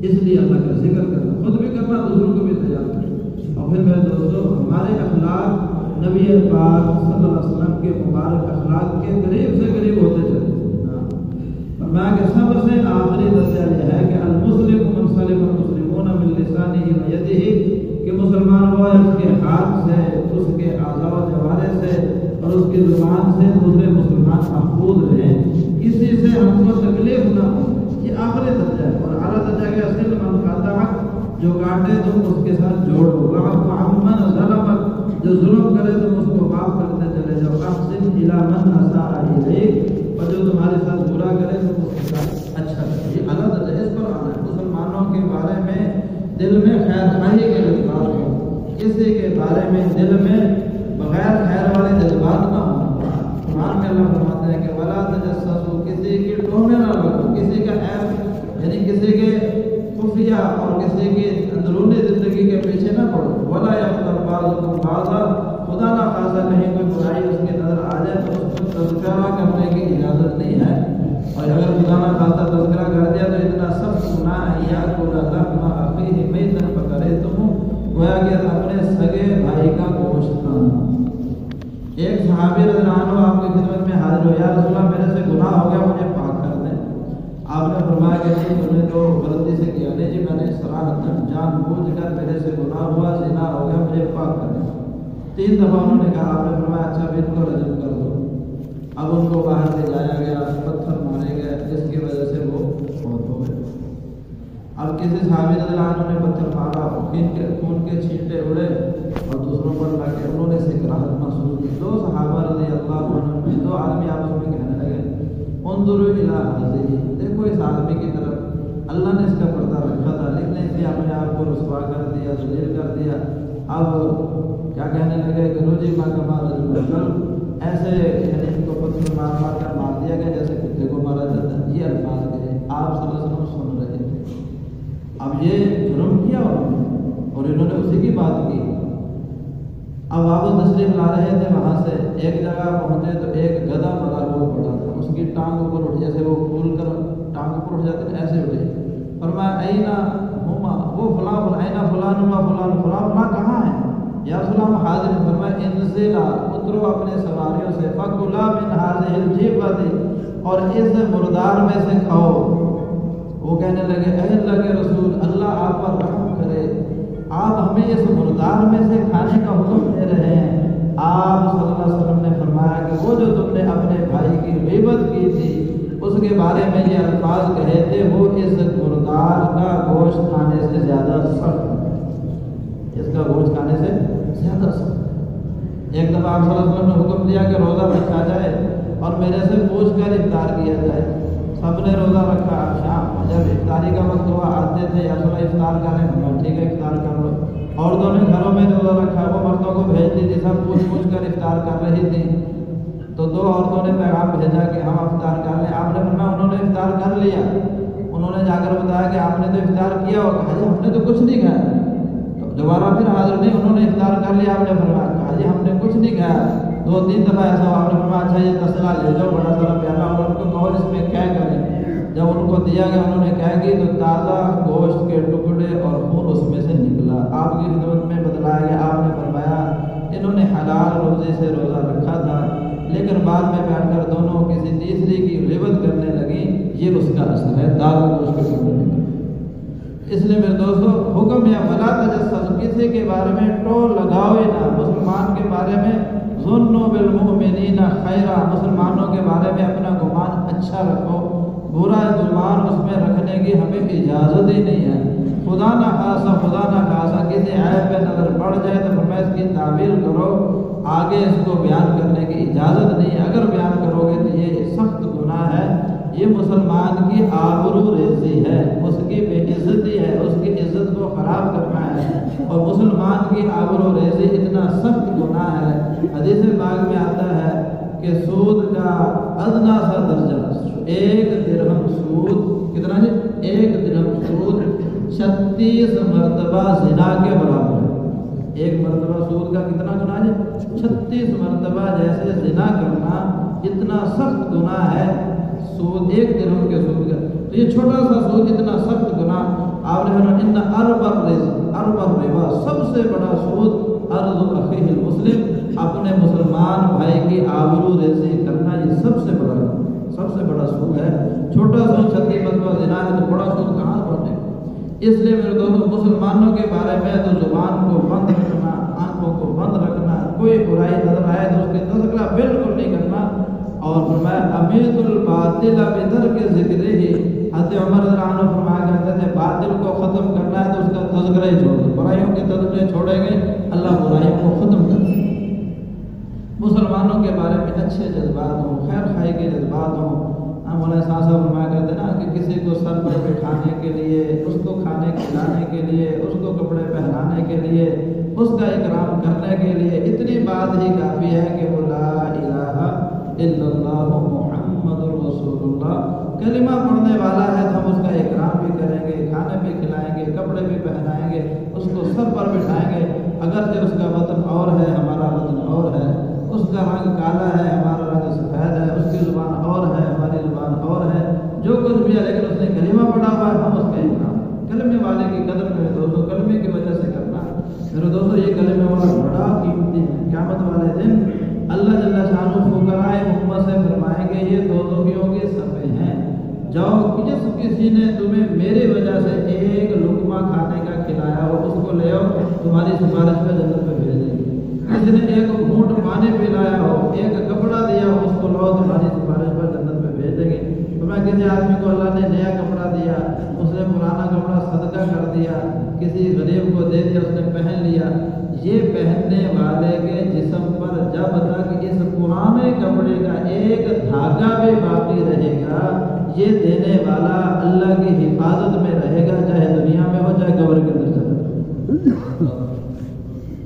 اس لیے اللہ کا ذکر کرنا، خود بھی کرنا، دوسروں کو بھی تیار کرنا. اور پھر میرے دوستوں، ہمارے اخلاق نبی پاک صلی اللہ علیہ وسلم کے مبارک اخلاق کے قریب سے قریب ہوتے چلے. فرمایا کہ سب سے آخری درجہ یہ ہے کہ المسلم من سلم المسلمون من لسانه و یده، کہ مسلمان وہ ہے اس کے ہاتھ سے، اس کے اعضاء و جوارح سے اور اس کی زبان سے دوسرے مسلمان محفوظ رہیں، کسی سے ہم کو تکلیف نہ ہو. یہ آخری درجہ ہے. اور اعلیٰ درجہ کے اصل من قاطع، جو کاٹے تم اس کے ساتھ جوڑو. واعف عمن ظلمک، جو ظلم کرے تم اس کو معاف کرتے چلے جاؤ. احسن الی من اساء الیک، اور جو تمہارے ساتھ برا کرے تم اس کے ساتھ اچھا کرے. یہ اعلیٰ درجہ ہے. اس پر آنا ہے مسلمانوں کے بارے میں دل میں خیر خواہی کے جذبات ہو، کسی کے بارے میں دل میں بغیر خیر والے جذبات نہ ہوں. قرآن میں اللہ فرماتے ہیں کہ ولا تجسسوا، کسی کی ٹوہمے نہ لگو، کسی کا عیب یعنی کسی کے خفیہ اور کسی کی اندرونی زندگی کے پیچھے نہ پڑو. ولا یغتب بعضکم بعضا، خدا نہ خاصا کہیں کوئی برائی اس کی نظر آ جائے تو اس کو تذکرہ کرنے کی اجازت نہیں ہے. اور اگر خدا نہ خاصا تذکرہ کر دیا تو اتنا سخت گناہ ہے. یاکل لحم اخیہ میتا فکرہتموہ، گویا کہ اپنے سگے بھائی کا گوشت کھانا. ایک صحابی رضی اللہ عنہ آپ کی خدمت میں حاضر ہو، یا رسول اللہ میرے سے گناہ ہو گیا، مجھے پاک کر دیں. آپ نے فرمایا کہ نہیں، تم نے جو غلطی سے کیا نہیں جی، میں نے صراحتاً جان بوجھ کر میرے سے گناہ ہوا، زنا ہو گیا، مجھے پاک کر دیں. 3 دفعہ انہوں نے کہا. آپ نے فرمایا اچھا بھی ان کو رجم کر دو. اب ان کو باہر لے جایا گیا، پتھر مارے گئے جس کی وجہ سے وہ فوت ہو گئے. اب کسی صحابی رضی اللہ عنہ نے پتھر مارا، خون کے چھینٹے اڑے اور دوسروں پر لگے، انہوں نے سکراہت محسوس کی. 2 صحابہ رضی اللہ عنہ میں 2 آدمی آپس میں کہنے لگے انظروا الی ہذہ، دیکھو اس آدمی کی طرف، اللہ نے اس کا پردہ رکھا تھا لیکن اس نے اپنے آپ کو رسوا کر دیا، ذلیل کر دیا. اب کیا کہنے لگے کہ روجی ماں کا مار ایسے، یعنی ان کو پتھر مار مار کر مار دیا گیا جیسے کتے کو مارا جاتا ہے. یہ الفاظ کہے آپ صلی اللہ علیہ وسلم سن رہے تھے. اب یہ جرم کیا اور انہوں نے اسی کی بات کی. اب واپس تشریف لا رہے تھے، وہاں سے ایک جگہ پہنچے تو ایک گدھا مرا ہوا پڑا تھا، اس کی ٹانگ اوپر اٹھ، جیسے وہ کھول کر ٹانگ اوپر اٹھ جاتے ہیں ایسے اٹھے. فرمایا اینا ہما، وہ فلاں فلاں، اینا فلان و فلان، فلاں فلاں کہاں ہے یا رسول اللہ حاضر. فرمایا انزلا، اترو اپنے سواریوں سے، فکلا من هذه الجیفۃ، اور اس مردار میں سے کھاؤ. وہ کہنے لگے اے اللہ کے رسول، اللہ آپ پر رحم کرے، آپ ہمیں اس مردار میں سے کھانے کا حکم دے رہے ہیں. آپ صلی اللہ علیہ وسلم نے فرمایا کہ وہ جو تم نے اپنے بھائی کی غیبت کی تھی اس کے بارے میں یہ الفاظ کہے تھے، وہ اس مردار کا گوشت کھانے سے زیادہ سخت ہے، اس کا گوشت کھانے سے زیادہ سخت. ایک دفعہ آپ صلی اللہ علیہ وسلم نے حکم دیا کہ روزہ رکھا جائے اور میرے سے پوچھ کر افطار کیا جائے. سب نے روزہ رکھا. شام جب افطاری کا وقت ہوا آتے تھے، یا صلی افطار کریں، ٹھیک ہے افطار کر لو. عورتوں نے گھروں میں روزہ رکھا، وہ مردوں کو بھیج دی تھی، سب پوچھ پوچھ کر افطار کر رہی تھی. تو 2 عورتوں نے پیغام بھیجا کہ ہم افطار کر لیں. آپ نے فرمایا انہوں نے افطار کر لیا. انہوں نے جا کر بتایا کہ آپ نے تو افطار کیا ہوگا. حاجی ہم نے تو کچھ نہیں کھایا. تو دوبارہ پھر حاضر نہیں، انہوں نے افطار کر لیا. آپ نے فرمایا حاجی ہم نے کچھ نہیں کھایا. 2-3 دفعہ ایسا. آپ نے فرمایا اچھا یہ تسلا لے جاؤ بڑا سارا پیالہ، اور ان کو کہو اس میں کیا کریں. جب ان کو دیا گیا انہوں نے کیا کی تو تازہ گوشت کے ٹکڑے اور خون اس میں سے نکلا. آپ کی خدمت میں بتلایا گیا. آپ نے فرمایا انہوں نے حلال روزے سے روزہ رکھا تھا لیکن بعد میں بیٹھ کر دونوں کسی تیسری کی غیبت کرنے لگی. یہ اس کا اثر ہے تازہ گوشت کے ٹکڑے نکلے. اس لیے میرے دوستو حکم یا فلا تجسسوا، کسی کے بارے میں ٹول لگاؤ نہ. مسلمان کے بارے میں ظنوا بالمؤمنین خیرا، مسلمانوں کے بارے میں اپنا گمان اچھا رکھو، برا گمان اس میں رکھنے کی ہمیں اجازت ہی نہیں ہے. خدا نہ خاصا کسی عیب پہ نظر پڑ جائے تو فرمایا اس کی تعبیر کرو، آگے اس کو بیان کرنے کی اجازت نہیں، اگر بیان کرو گے تو یہ سخت گناہ ہے، یہ مسلمان کی آبرو ریزی ہے، اس کی بے عزتی ہے، اس کی عزت کو خراب کرنا ہے، اور مسلمان کی آبرو ریزی اتنا سخت گناہ ہے۔ حدیث پاک میں آتا ہے کہ سود کا ادنا سا درجہ، 1 درہم سود، کتنا جی؟ 1 درہم سود 36 مرتبہ زنا کے برابر ہے۔ 1 مرتبہ سود کا کتنا گناہ ہے؟ 36 مرتبہ جیسے زنا کرنا اتنا سخت گناہ ہے سود، 1 درہم کے سود کا۔ تو یہ چھوٹا سا سود اتنا سخت گناہ، آپ نے فرمایا ان ارب الربا، سب سے بڑا سود ارض اخیہ المسلم، اپنے مسلمان بھائی کی آبرو ریزی کرنا، یہ سب سے بڑا سود ہے۔ چھوٹا سود 36 مرتبہ زنا ہے تو بڑا سود کہاں پہنچے؟ اس لیے میرے دوستوں مسلمانوں کے بارے میں تو زبان کو بند رکھنا، آنکھوں کو بند رکھنا، کوئی برائی نظر آئے تو اس کے تذکرہ بالکل نہیں کرنا، اور فرمایا امیت الباطل بترک ذکرہ ہی، حضرت عمر رضی اللہ عنہ فرمایا کرتے تھے باطل کو ختم کرنا ہے تو اس کا تذکرہ ہی چھوڑ دو، برائیوں کے تذکرے چھوڑیں گے اللہ برائیوں کو ختم کر دے۔ مسلمانوں کے بارے میں اچھے جذبات ہوں، خیر خواہی کے جذبات ہوں۔ مولانا صاحب فرمایا کرتے نا کہ کسی کو سر پر بٹھانے کے لیے، اس کو کھانے کھلانے کے لیے، اس کو کپڑے پہنانے کے لیے، اس کا اکرام کرنے کے لیے اتنی بات ہی کافی ہے کہ وہ لا الہ الا اللہ محمد رسول اللہ کلمہ پڑھنے والا ہے تو ہم اس کا اکرام بھی کریں گے، کھانے بھی کھلائیں گے، کپڑے بھی پہنائیں گے، اس کو سر پر بٹھائیں گے، اگرچہ اس کا وطن اور ہے، ہمارا وطن اور ہے، اس کا رنگ کالا ہے، ہمارا رنگ سفید ہے، اس کی زبان اور ہے، ہماری زبان اور ہے، جو کچھ بھی ہے، لیکن اس نے کلمہ پڑھا ہوا ہے، ہم اس کا اکرام۔ کلمے والے کی قدر میرے دوستوں کلمے کی وجہ سے کرنا، میرے دوستوں یہ کلمے والا بڑا قیمتی ہے۔ قیامت والے دن اللہ جل شانہ فقراء امت سے فرمائیں گے یہ دوزخیوں کے صفے ہیں، جاؤ جس کسی نے تمہیں میری وجہ سے ایک لقمہ کھانے کا کھلایا ہو اس کو لے آؤ، تمہاری سفارش پہ جنت میں بھیج دیں گے۔ کسی نے ایک گھونٹ پانی پلایا ہو، ایک کپڑا دیا ہو، اس کو لاؤ، تمہاری سفارش پر جنت میں بھیج دیں گے۔ تمہیں کسی آدمی کو اللہ نے نیا کپڑا دیا، اس نے پرانا کپڑا صدقہ کر دیا، کسی غریب کو دے دیا، اس نے پہن لیا، یہ پہننے والے کے جسم پر جب تک اس پرانے کپڑے کا ایک دھاگا بھی باقی رہے گا، یہ دینے والا اللہ کی حفاظت میں رہے گا، چاہے دنیا میں ہو چاہے قبر کے اندر چلے۔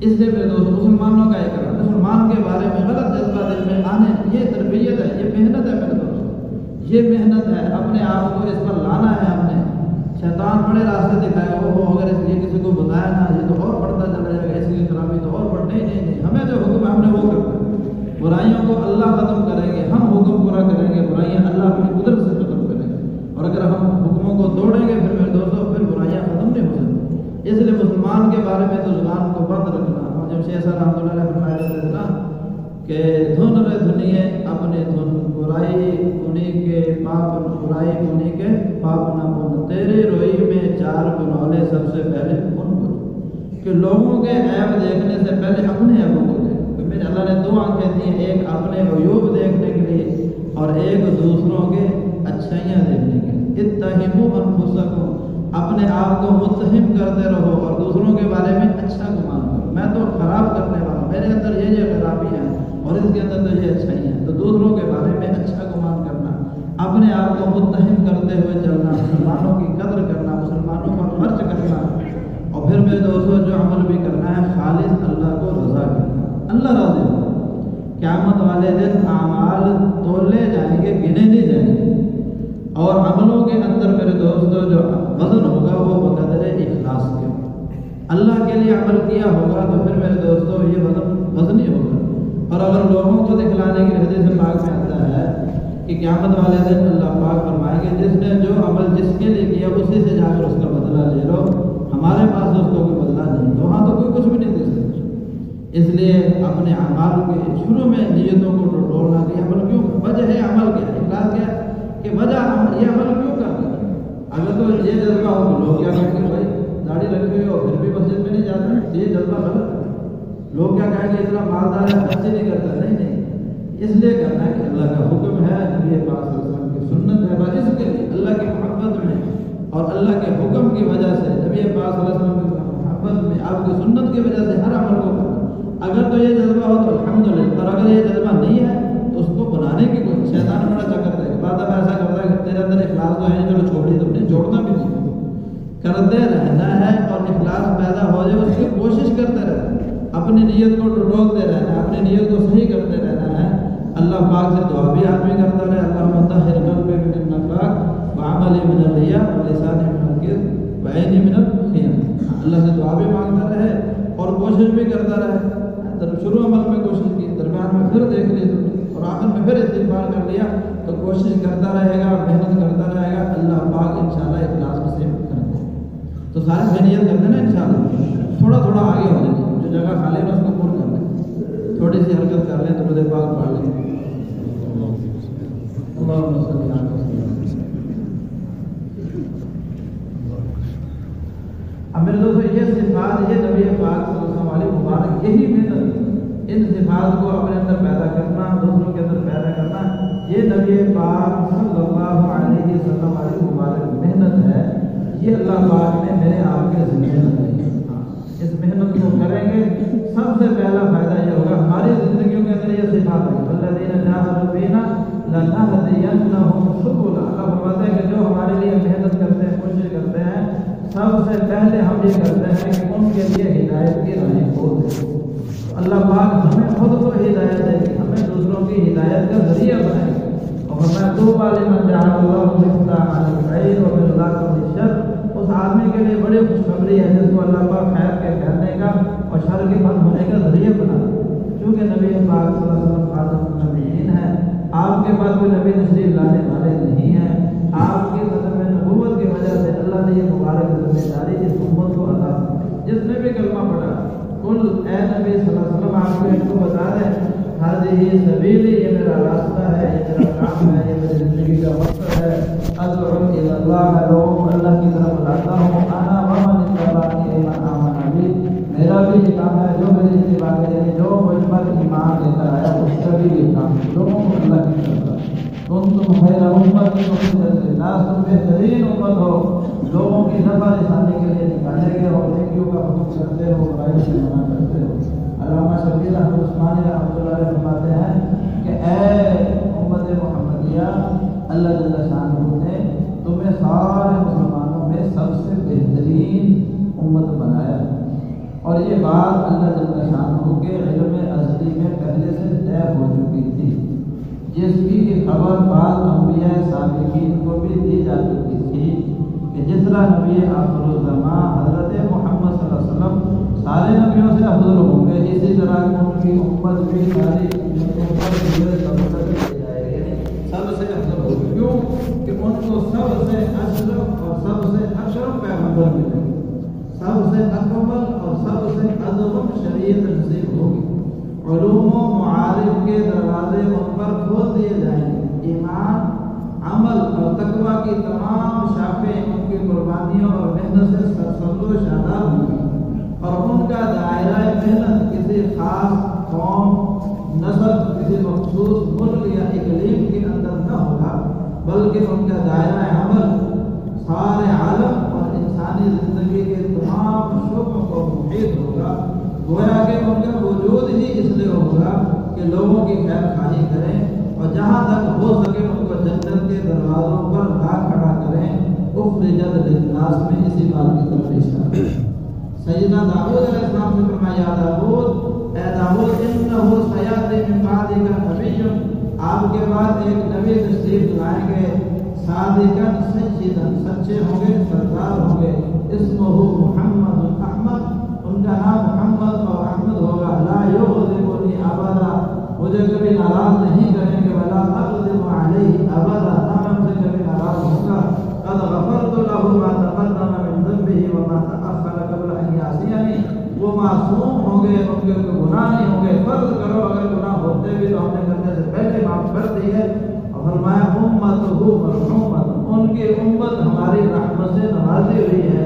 اس لیے میرے دوست مسلمانوں کا اکرام، مسلمان کے بارے میں غلط جذبہ دل میں آنے، یہ تربیت ہے، یہ محنت ہے میرے دوست، یہ محنت ہے، اپنے آپ کو اس پر لانا ہے۔ ہم نے شیطان بڑے راستے دکھائے، وہ اگر اس لیے کسی کو بتایا نا یہ تو اور بڑھتا چلا جائے گا، اس لیے خرابی تو اور بڑھ نہیں، ہمیں جو حکم ہے ہم نے وہ کرنا ہے۔ برائیوں کو اللہ ختم کریں گے، ہم حکم پورا کریں گے، برائیاں اللہ اپنی قدرت سے ختم کریں گے، اور اگر ہم حکموں کو توڑیں گے پھر میرے دوستوں پھر برائیاں ختم نہیں ہو سکتی۔ اس لیے مسلمان کے بارے میں تو زبان کو بند رکھنا، اور جب شیخ صاحب رحمۃ اللہ علیہ فرمایا کرتے تھے نا کہ دھن رے دھنیے اپنے دھن، برائی انہیں کے پاپ، برائی انہیں کے پاپ نہ بن، تیری روئی میں 4 گنولے سب سے پہلے ان کو، کہ لوگوں کے عیب دیکھنے سے پہلے اپنے عیبوں کو دیکھ۔ میرے اللہ نے 2 آنکھیں دی ہیں، ایک اپنے عیوب دیکھنے کے لیے اور ایک دوسروں کے اچھائیاں دیکھنے کے لیے۔ اتہموا انفسکم، اپنے آپ کو متہم کرتے رہو اور دوسروں کے بارے میں اچھا گمان کرو، میں تو خراب کرنے والا ہوں، میرے اندر یہ خرابی ہیں اور اس کے اندر تو یہ اچھائی ہیں، تو دوسروں کے بارے میں اچھا گمان کرنا، اپنے آپ کو متہم کرتے ہوئے چلنا، مسلمانوں کی قدر کرنا، مسلمانوں پر خرچ کرنا، اور پھر میرے دوستوں جو عمل بھی کرنا ہے خالص اللہ کو رضا کرنا، اللہ راضی ہوگا۔ قیامت والے دن اعمال تولے جائیں گے، گنے نہیں جائیں گے، اور عملوں کے اندر میرے دوستوں جو وزن ہوگا وہ بقدر اخلاص کے، اللہ کے لیے عمل کیا ہوگا تو پھر میرے دوستوں یہ وزن ہی ہوگا۔ اور اگر لوگوں کو دکھلانے کی حدیث پاک میں آتا ہے کہ قیامت والے دن اللہ پاک فرمائیں گے جس نے جو عمل جس کے لیے کیا اسی سے جا کر اس کا بدلہ لے لو، ہمارے پاس اس کو کوئی بدلہ نہیں، تو وہاں تو کوئی کچھ بھی نہیں دے سکتا۔ اس لیے اپنے اعمال کے شروع میں نیتوں کو ٹٹولنا کہ عمل کیوں، وجہ ہے عمل کیا، اخلاص کیا کہ وجہ یہ عمل کیوں کرنا۔ اگر تو یہ جذبہ ہو تو لوگ کیا کہیں گے، بھائی داڑھی رکھے ہوئے ہو پھر بھی مسجد میں نہیں جاتا، یہ جذبہ غلط ہے، لوگ کیا کہیں گے اتنا مالدار ہے خرچ نہیں کرتا، نہیں، اس لیے کرنا ہے کہ اللہ کا حکم ہے، نبی پاک صلی اللہ علیہ وسلم کی سنت ہے، بس اس کے لیے اللہ کی محبت میں اور اللہ کے حکم کی وجہ سے، نبی پاک صلی اللہ علیہ وسلم کی محبت میں، آپ کی سنت کی وجہ سے ہر عمل کو کرنا۔ اگر تو یہ جذبہ ہو تو الحمدللہ، اور اگر یہ جذبہ نہیں ہے تو اس کو بنانے کی کوئی، شیطان بڑا چکر ہے، بعد میں ایسا کرتا ہے کہ تیرے اندر اخلاص تو ہے نہیں، چلو چھوڑ ہی تو نہیں، چھوڑنا بھی نہیں، کرتے رہنا ہے اور اخلاص پیدا ہو جائے اس کی کوشش کرتے رہنا، اپنی نیت کو ٹٹولتے رہنا ہے، اپنی نیت کو صحیح کرتے رہنا ہے۔ اللہ پاک سے دعا بھی آدمی کرتا رہے، اللہم طہر قلبی من النفاق وعملی من الریا ولسانی من الکذب وعینی من الخیانہ۔ اللہ سے دعا بھی مانگتا رہے اور کوشش بھی کرتا رہے، شروع عمل میں کوشش کی، درمیان میں پھر دیکھ لی اور آخر میں پھر استغفار کر لیا، تو کوشش کرتا رہے گا، محنت کرتا رہے گا، اللہ پاک انشاءاللہ اخلاص نصیب کر دے۔ تو سارے سے نیت کرتے ہیں نا انشاءاللہ، تھوڑا تھوڑا آگے ہو جائے، جو جگہ خالی ہے اس کو پور کر لیں، تھوڑی سی حرکت کر لیں، درود پاک پڑھ لیں۔ اللہم صلی اللہ علیہ وسلم۔ اب میرے دوستو، یہ صفات، یہ نبی پاک صلی اللہ علیہ وسلم علیہ مبارک، یہی محنت، ان صفات کو اپنے اندر پیدا کرنا، دوسروں کے اندر پیدا کرنا، یہ نبی پاک صلی اللہ علیہ وسلم علیہ مبارک محنت ہے، یہ اللہ پاک نے میرے آپ کے ذمہ لگائی۔ اس محنت کو کریں گے، سب سے پہلا فائدہ یہ ہوگا ہماری زندگیوں کے اندر یہ صفات ہے، والذین جاہدوا فینا لنہدینہم سبلنا۔ اللہ فرماتے ہیں کہ جو ہمارے لیے محنت کرتے ہیں، کوشش کرتے ہیں، سب سے پہلے ہم یہ کرتے ہیں کہ ان کے لیے ہدایت کی راہیں کھول دیں۔ اللہ پاک ہمیں خود کو ہدایت دے گی، ہمیں دوسروں کی ہدایت کا ذریعہ بنائے گی۔ اور میں طوبیٰ لمن جعل اللہ مفتاح الخیر ومغلاق الشر، اس آدمی کے لیے بڑی خوشخبری ہے جس کو اللہ پاک خیر کے پھیلنے کا اور شر کے بند ہونے کا ذریعہ بنا۔ چونکہ نبی پاک صلی اللہ علیہ وسلم خاتم النبیین ہے، آپ کے بعد کوئی نبی تشریف لانے والے نہیں ہیں، آپ کی ختم نبوت کی وجہ سے اللہ نے یہ مبارک ذمہ داری اس امت کو عطا کی۔ جس نے بھی کلمہ پڑھا، قل اے نبی صلی اللہ علیہ وسلم، آپ کو ان کو بتا دیں، ہذہ سبیلی، یہ میرا راستہ ہے، یہ میرا کام ہے، یہ میری زندگی کا مقصد ہے، ادعو الی اللہ، میں لوگوں کو اللہ کی طرف بلاتا ہوں، انا ومن اتبعنی ومن آمن بی، میرا بھی یہ کام ہے، جو میری اتباع کرے، جو مجھ پر ایمان لے کر آیا اس کا بھی یہ کام ہے، لوگوں کو اللہ کی طرف۔ کنتم خیر امت اخرجت للناس، تم بہترین امت ہو، لوگوں کی نفع رسانی کے لیے نکالے گئے ہو، نیکیوں کا حکم کرتے ہو، برائی سے منع کرتے ہو۔ علامہ شبیر احمد عثمانی رحمۃ اللہ علیہ فرماتے ہیں کہ اے امت محمدیہ، اللہ جل شانہ نے تمہیں سارے مسلمانوں میں سب سے بہترین امت بنایا، اور یہ بات اللہ جل شانہ کے علم ازلی میں پہلے سے طے ہو چکی تھی، جس کی خبر بعض انبیاء سابقین کو بھی دی جا چکی تھی کہ جس طرح نبی آخر الزمان حضرت محمد صلی اللہ علیہ وسلم سارے نبیوں سے افضل ہوں گے، اسی طرح ان کی امت بھی ساری سب سے افضل ہوگی۔ کیوں کہ ان کو سب سے اشرف اور سب سے اشرف پیغمبر ملے گا، سب سے اکمل اور سب سے اعظم شریعت نصیب ہوگی، علوم و معارف کے دروازے ان پر کھول دیے جائیں گے، ایمان، عمل اور تقویٰ کی تمام شاخیں ان کی قربانیوں اور محنت سے سرسبز و شاداب ہوں گی، اور ان کا دائرہ محنت کسی خاص قوم، نسل، کسی مخصوص ملک یا اقلیم کے اندر نہ ہوگا، بلکہ ان کا دائرہ عمل سارے عالم اور انسانی زندگی کے تمام شعبوں کو محیط ہوگا۔ گویا کہ ان کا وجود ہی اس لیے ہوگا کہ لوگوں کی خیر خواہی کریں اور جہاں تک ہو سکے ان کو جنت کے دروازوں پر لا کھڑا کریں۔ اخرجت للناس میں اسی بات کی طرف اشارہ۔ سیدنا داؤد علیہ السلام سے فرمایا، یا داؤد، اے داؤد، انہ سیأتی من بعدک نبی، آپ کے بعد ایک نبی تشریف لائیں گے، صادقاً سچیداً، سچے ہوں گے، سردار ہوں گے، اسمہ محمد احمد، ان کا نام محمد اور احمد ہوگا، لا یغضبنی ابدا، مجھے کبھی ناراض نہیں کریں گے، ولا اغضب علیہ ابدا، نہ میں ان سے کبھی ناراض ہوں گا، قد غفرت له ما تقدم من ذنبه وما تأخر قبل ان یعصینی، وہ معصوم ہوں گے، ان کے گناہ نہیں ہوں گے، فرض کرو اگر گناہ ہوتے بھی تو ہم نے کرنے سے پہلے معاف کر دی ہے، اور فرمایا امتہ مرحومۃ، ان کی امت ہماری رحمت سے نوازی ہوئی ہے،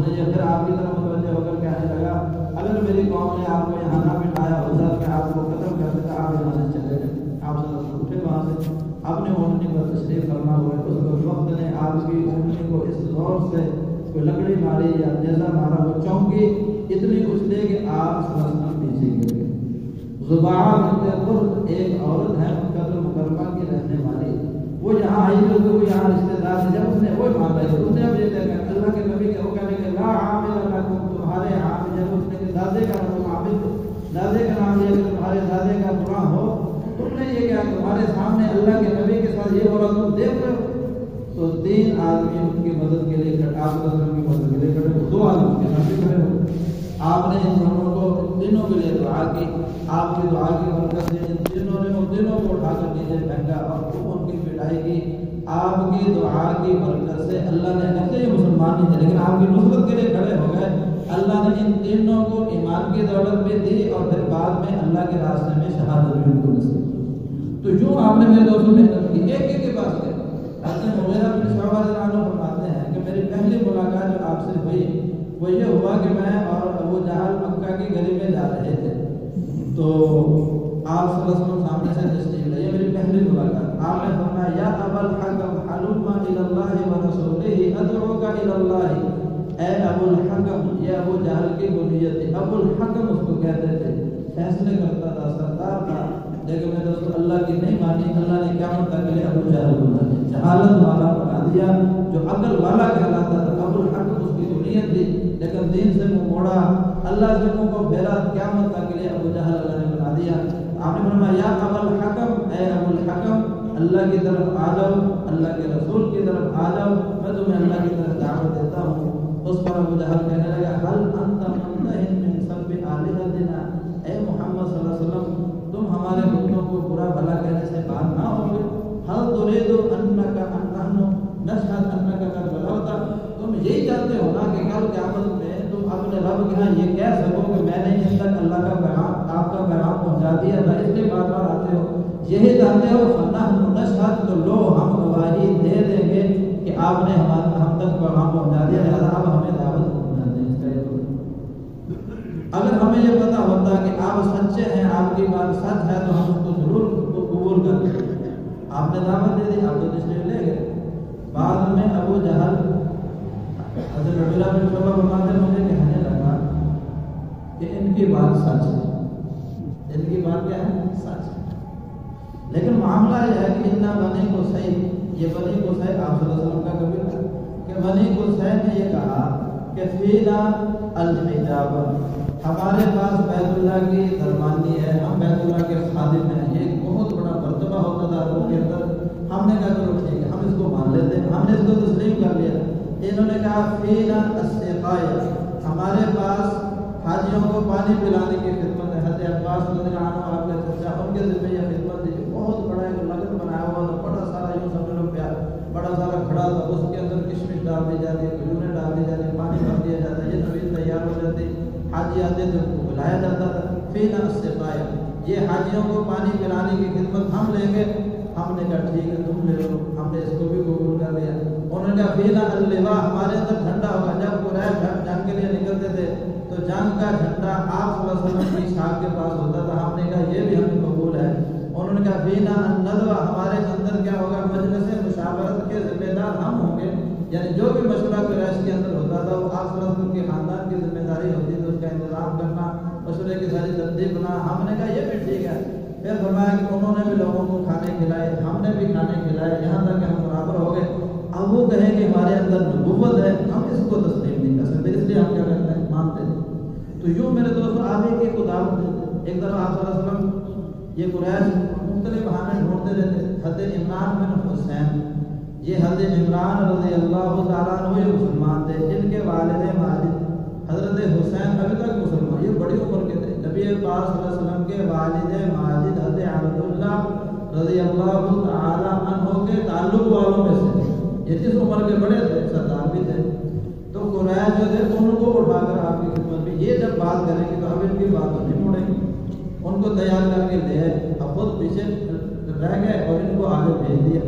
نے یہ پھر آپ کی طرف متوجہ ہو کر کہنے لگا اگر میری قوم نے آپ کو یہاں نہ بٹھایا ہوتا میں آپ کو ختم کر دیتا، آپ یہاں سے چلے جائیں۔ آپ صلی اللہ علیہ وسلم اٹھے وہاں سے اپنے اونٹنی پر تشریف فرما ہوئے، اس وقت نے آپ کی اونٹنی کو اس زور سے کوئی لکڑی ماری یا نیزہ مارا، وہ چونکی اتنی اچھلے کہ آپ صلی اللہ علیہ وسلم پیچھے گر گئے۔ زباعہ بنت قرد ایک عورت ہے مکہ مکرمہ کی رہنے والی، وہ یہاں آئی ہوئی تو وہ یہاں رشتے دار تھے، جب اس نے وہ مان لائی اس نے اب یہ دیکھا اللہ کے نبی کے وہ کہنے کہ لا عامل لکم، تمہارے عامل، جب اس نے کہ دادے کا نام عامل، دادے کا نام لیا کہ تمہارے دادے کا گناہ ہو، تم نے یہ کیا تمہارے سامنے اللہ کے نبی کے ساتھ یہ ہو رہا تم دیکھ رہے ہو؟ تو 3 آدمی ان کی مدد کے لیے کھڑے، آپ کی مدد کے لیے کھڑے ہو، 2 آدمی کے ساتھ کھڑے ہو۔ آپ نے ان دونوں کو تینوں کے لیے دعا کی، آپ کی دعا کی برکت سے ان تینوں نے ان تینوں کو اٹھا کر نیچے پھینکا اور خوب ان کی پٹائی کی۔ آپ کی دعا کی برکت سے اللہ نے ایسے ہی مسلمان نہیں تھے لیکن آپ کی نصرت کے لیے کھڑے ہو گئے، اللہ نے ان تینوں کو ایمان کی دولت بھی دی اور پھر بعد میں اللہ کے راستے میں شہادت بھی ان کو نصیب کی۔ تو یوں آپ نے میرے دوستوں محنت کی، ایک ایک کے پاس گئے۔ حضرت مغیرہ بن شعبہ رضی اللہ عنہ فرماتے ہیں کہ میری پہلی ملاقات جو آپ سے ہوئی وہ یہ ہوا کہ میں اور ابو جہل مکہ کی گلی میں جا رہے تھے، تو آپ صلی اللہ علیہ وسلم سامنے سے تشریف لائے، یہ میری پہلی ملاقات۔ آپ نے فرمایا یا ابا الحکم حلم الی اللہ ورسولہ ادعوک الی اللہ، اے ابو الحکم، یہ ابو جہل کی کنیت تھی، ابو الحکم اس کو کہتے تھے، فیصلے کرتا تھا، سردار تھا، لیکن میں دوستوں اللہ کی نہیں مانی، اللہ نے قیامت تک کے لیے ابو جہل بنا دیا، جہالت والا بنا دیا، جو عقل والا کہلاتا تھا ابو الحکم اس کی کنیت تھی، لیکن دین سے منہ موڑا، اللہ سے منہ کو پھیرا، قیامت تک کے لیے ابو جہل اللہ نے بنا دیا۔ آپ نے فرمایا یا ابو الحکم، اے ابو الحکم، اللہ کی طرف آ جاؤ، اللہ کے رسول کی طرف آ جاؤ، میں تمہیں اللہ کی طرف دعوت دیتا ہوں۔ اس پر ابو جہل کہنے لگا هل انت منتهٍ من سب آلهتنا، اے محمد صلی اللہ علیہ وسلم تم ہمارے بتوں کو برا بھلا کہنے سے باز نہ ہو گے؟ هل تريد انك نحن نشهد انك قد بلغت، تم یہی چاہتے ہو نا کہ کل قیامت میں تم اپنے رب کے ہاں یہ کہہ سکو کہ میں نے ان تک اللہ کا پیغام، آپ کا پیغام پہنچا دیا تھا، اس لیے بار بار آتے ہو، یہی چاہتے ہو؟ فنحن نشهد، تو لو ہم گواہی دے دیں گے کہ آپ نے ہم تک پیغام پہنچا دیا، لہٰذا اب ہمیں دعوت پہنچا دیں۔ اس کا یہ اگر ہمیں یہ پتا ہوتا کہ آپ سچے ہیں، آپ کی بات سچ ہے، تو ہم اس کو ضرور قبول کرتے۔ آپ نے دعوت دے دی، آپ تو تشریف لے گئے۔ بعد میں ابو جہل حضرت مغیرہ بن شعبہ فرماتے ہیں مجھے کہنے لگا کہ ان کی بات سچ ہے، ان کی بات کیا ہے؟ سچ ہے، لیکن معاملہ یہ ہے کہ اِنَّ بنی قُصَيْ، یہ بنی قُصَيْ آپ صلی اللہ علیہ وسلم کا قبیلہ ہے کہ بنی قُصَيْ نے یہ کہا کہ فینا الحجاب، ہمارے پاس بیت اللہ کی دربانی ہے، ہم بیت اللہ کے خادم ہیں، یہ ایک بہت بڑا مرتبہ ہوتا تھا عربوں کے اندر۔ ہم نے کہا چلو ٹھیک ہے، ہم اس کو مان لیتے ہیں، ہم نے اس کو تسلیم کر لیا۔ انہوں نے کہا فینا السقایا، ہمارے پاس حاجیوں کو پانی پلانے کی خدمت ہے۔ حضرت عباس رضی اللہ عنہ آپ کے چچا، ان کے ذمہ یہ خدمت تھی، بہت بڑا ایک لگن بنایا ہوا تھا، بڑا سارا یوں سمجھ لو پیار، بڑا سارا کھڑا تھا، اس کے اندر کشمش ڈال دی جاتی، کھجوریں ڈال دی جاتی، پانی بھر دیا جاتا، یہ طویل تیار ہو جاتی، حاجی آتے تھے ان کو بلایا جاتا تھا۔ فینا السقایا، یہ حاجیوں کو پانی پلانے کی خدمت ہم لیں گے۔ ہم نے کہا ٹھیک ہے تم لے لو، ہم نے اس کو بھی قبول کر لیا۔ انہوں نے کہا فینا اللواء، ہمارے اندر جھنڈا ہوگا، جب قریش جنگ کے لیے نکلتے تھے تو جنگ کا جھنڈا آپ صلی اللہ علیہ وسلم کی شاخ کے پاس ہوتا تھا، ہم نے کہا یہ بھی ہمیں قبول ہے۔ انہوں نے کہا فینا الندوہ، ہمارے اندر کیا ہوگا؟ مجلس مشاورت کے ذمہ دار ہم ہوں گے، یعنی جو بھی مشورہ قریش کے اندر ہوتا تھا وہ آپ صلی اللہ علیہ وسلم کے خاندان کی ذمہ داری ہوتی تھی، اس کا انتظام کرنا، مشورے کی ساری ترتیب بنا۔ ہم نے کہا یہ بھی ٹھیک ہے۔ پھر فرمایا کہ انہوں نے بھی لوگوں کو کھانے کھلائے، ہم نے بھی کھانے کھلائے، یہاں تک کہ ہم برابر ہو گئے۔ اب وہ کہیں کہ ہمارے اندر نبوت ہے، ہم اس کو تسلیم نہیں کر سکتے، اس لیے ہم کیا کرتے ہیں؟ مانتے ہیں۔ تو یوں میرے دوستوں آگے کی کو دعوت دیتے۔ ایک طرف آپ صلی اللہ علیہ وسلم یہ قریش مختلف بہانے ڈھونڈتے رہتے۔ حضرت عمران بن حسین، یہ حضرت عمران رضی اللہ تعالیٰ عنہ یہ مسلمان تھے، جن کے والد ماجد حضرت حسین ابھی تک مسلمان، یہ بڑی عمر کے تھے، نبی پاک صلی اللہ علیہ وسلم کے والد ماجد حضرت عبداللہ رضی اللہ تعالیٰ عنہ کے تعلق والوں میں سے، یہ جس عمر کے بڑے تھے، سردار بھی تھے۔ تو قریش جو تھے ان کو اٹھا کر آپ کی خدمت میں، یہ جب بات کریں گے تو اب ان کی بات تو نہیں موڑیں گے، ان کو تیار کر کے لے آئے، اب خود پیچھے رہ گئے اور ان کو آگے بھیج دیا۔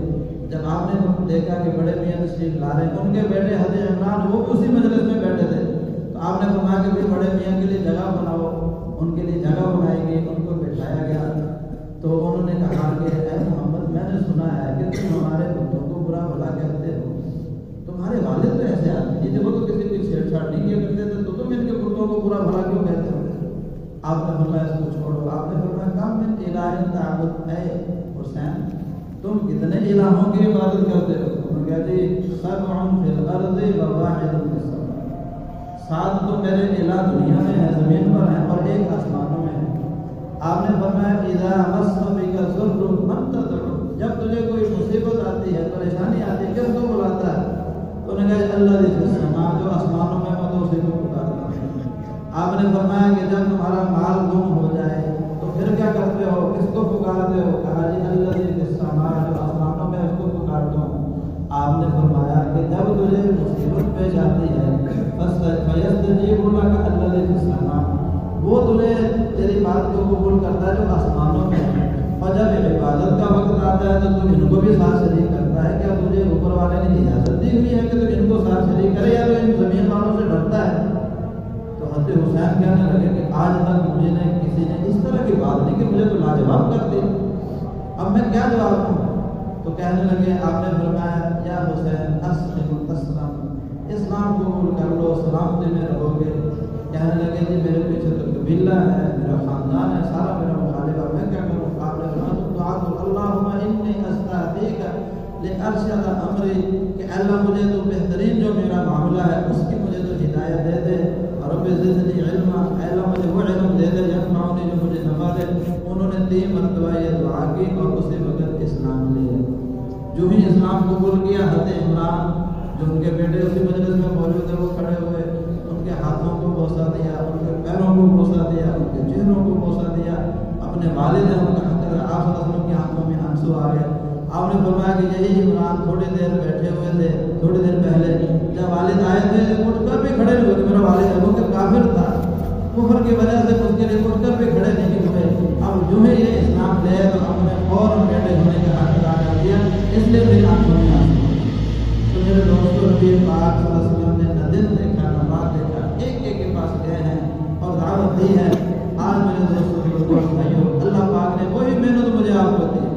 جب آپ نے دیکھا کہ بڑے میاں تشریف لا رہے ہیں، ان کے بیٹے حضرت عمران وہ بھی اسی مجلس میں بیٹھے تھے، تو آپ نے فرمایا کہ بڑے میاں کے لیے جگہ بناؤ، ان کے لیے جگہ بنائی گئی، ان کو بٹھایا گیا۔ تو انہوں نے کہا کہ اے محمد، میں نے سنا ہے کہ تم ہمارے بتوں کو برا بھلا کہتے ہو، تمہارے والد تو ایسے آدمی تھے، وہ تو کسی کی چھیڑ چھاڑ نہیں کیا کرتے تھے، تو تم ان کے بتوں کو برا بھلا کیوں کہتے ہو؟ آپ نے فرمایا اس کو چھوڑو۔ آپ نے فرمایا کم من الہ تعبد، اے حسین تم کتنے الہوں کی عبادت کرتے ہو؟ انہوں نے کہا جی سبع فی الارض و واحد فی السماء، 7 تو میرے الہ دنیا میں ہیں، زمین پر ہیں، اور 1 آسمانوں میں ہے۔ آپ نے فرمایا اذا مس بک ضر من تدعو، جب تجھے کوئی مصیبت آتی ہے، پریشانی آتی ہے، کس کو بلاتا ہے؟ تو انہوں نے کہا اللہ فی السماء، جو آسمانوں میں میں تو اسی کو پکارتا ہوں۔ آپ نے فرمایا کہ جب تمہارا مال گم ہو جائے تو پھر کیا کرتے ہو، کس کو پکارتے ہو؟ کہا جی اللہ فی السماء، جو آسمانوں میں اس کو پکارتا ہوں۔ آپ نے فرمایا کہ جب تجھے مصیبت پیش آتی ہے فیستجیب لک الذی فی السماء، وہ تیری بات کو قبول کرتا ہے جو آسمانوں میں ہے، اور جب عبادت کا وقت آتا ہے تو تو ان کو بھی ساتھ شریک کرتا ہے۔ کیا تجھے اوپر والے نے اجازت دی ہوئی ہے کہ تو ان کو ساتھ شریک کرے، یا تو ان زمین والوں سے ڈرتا ہے؟ تو حضرت حسین کہنے لگے کہ آج تک مجھے کسی نے اس طرح کی بات نہیں کہ مجھے تو لاجواب کر دی، اب میں کیا جواب دوں؟ تو کہنے لگے، آپ نے فرمایا یا حسین اسلم تسلم، اسلام قبول کر لو، سلامتی میں رہو گے۔ کہنے لگے جی میرے پیچھے تو قبیلہ ہے، میرا خاندان ہے، سارا میرا مخالف ہے، میں کیا کروں؟ آپ نے فرمایا تم دعا کرو اللہم انی استہدیک لارشد امری، کہ اللہ مجھے تو بہترین جو میرا معاملہ ہے اس کی مجھے تو ہدایت دے دے، رب زدنی علما، اللہ مجھے وہ علم دے دے یفنعنی، جو مجھے نفع دے۔ انہوں نے 3 مرتبہ یہ دعا کی اور اسی وقت اسلام لیا۔ جو ہی اسلام قبول کیا، حضرت عمران جو ان کے بیٹے اسی مجلس میں موجود تھے، وہ کھڑے ہوئے، ان کے ہاتھوں کو بوسہ دیا، ان کے پیروں کو بوسہ دیا، ان کے چہروں کو بوسہ دیا۔ اپنے والد ہیں ان کا حق ہے، آپ صلی اللہ علیہ وسلم کی آنکھوں میں آنسو آ گئے۔ آپ نے فرمایا کہ یہی عمران تھوڑی دیر بیٹھے ہوئے تھے، تھوڑی دیر پہلے جب والد آئے تھے اٹھ کر بھی کھڑے نہیں ہوئے، میرا والد ابو بکر کافر تھا، کفر کی وجہ سے اس کے لیے اٹھ کر بھی کھڑے نہیں ہوئے۔ اب جو ہے یہ اسلام لے تو ہم نے فوراً بیٹے ہونے کا حق ادا کر دیا، اس لیے میری آنکھوں میں آنسو۔ تو میرے دوستوں، نبی پاک صلی اللہ علیہ وسلم نے نہ دن دیکھا نہ رات دیکھا، ایک ایک کے پاس گئے ہیں اور دعوت دی ہے۔ آج میرے دوستوں بھائیوں، اللہ پاک نے وہی محنت مجھے آپ کو دی۔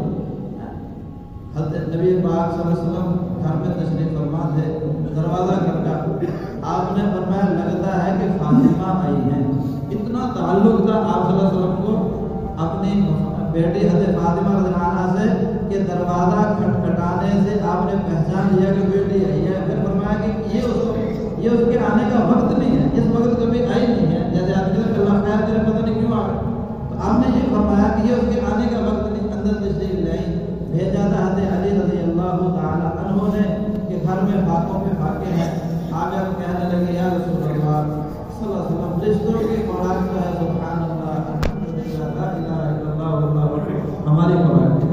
حضرت نبی پاک صلی اللہ علیہ وسلم گھر میں تشریف فرما تھے، دروازہ کھٹکا، آپ نے فرمایا لگتا ہے کہ فاطمہ آئی ہے۔ اتنا تعلق تھا آپ صلی اللہ علیہ وسلم کو اپنی بیٹی حضرت فاطمہ رضی اللہ عنہا سے کہ دروازہ کھٹکھٹانے سے آپ نے پہچان لیا کہ بیٹی آئی ہے۔ پھر فرمایا کہ یہ اس کے آنے کا وقت نہیں ہے، اس وقت کبھی آئی نہیں ہے، جیسے آدمی سے اللہ خیر کرے پتہ نہیں کیوں آ گئے، تو آپ نے یہ فرمایا کہ یہ اس کے آنے کا وقت نہیں، اندر تشریف لے آئی۔ بھیجا تھا حضرت علی رضی اللہ تعالیٰ عنہ نے کہ گھر میں فاقوں پہ فاقے ہیں، آگے کہنے لگے یا رسول اللہ صلی اللہ علیہ وسلم، رشتوں کی خوراک تو ہے سبحان اللہ الحمدللہ لا الہ الا اللہ واللہ اکبر، ہماری خوراک ہے۔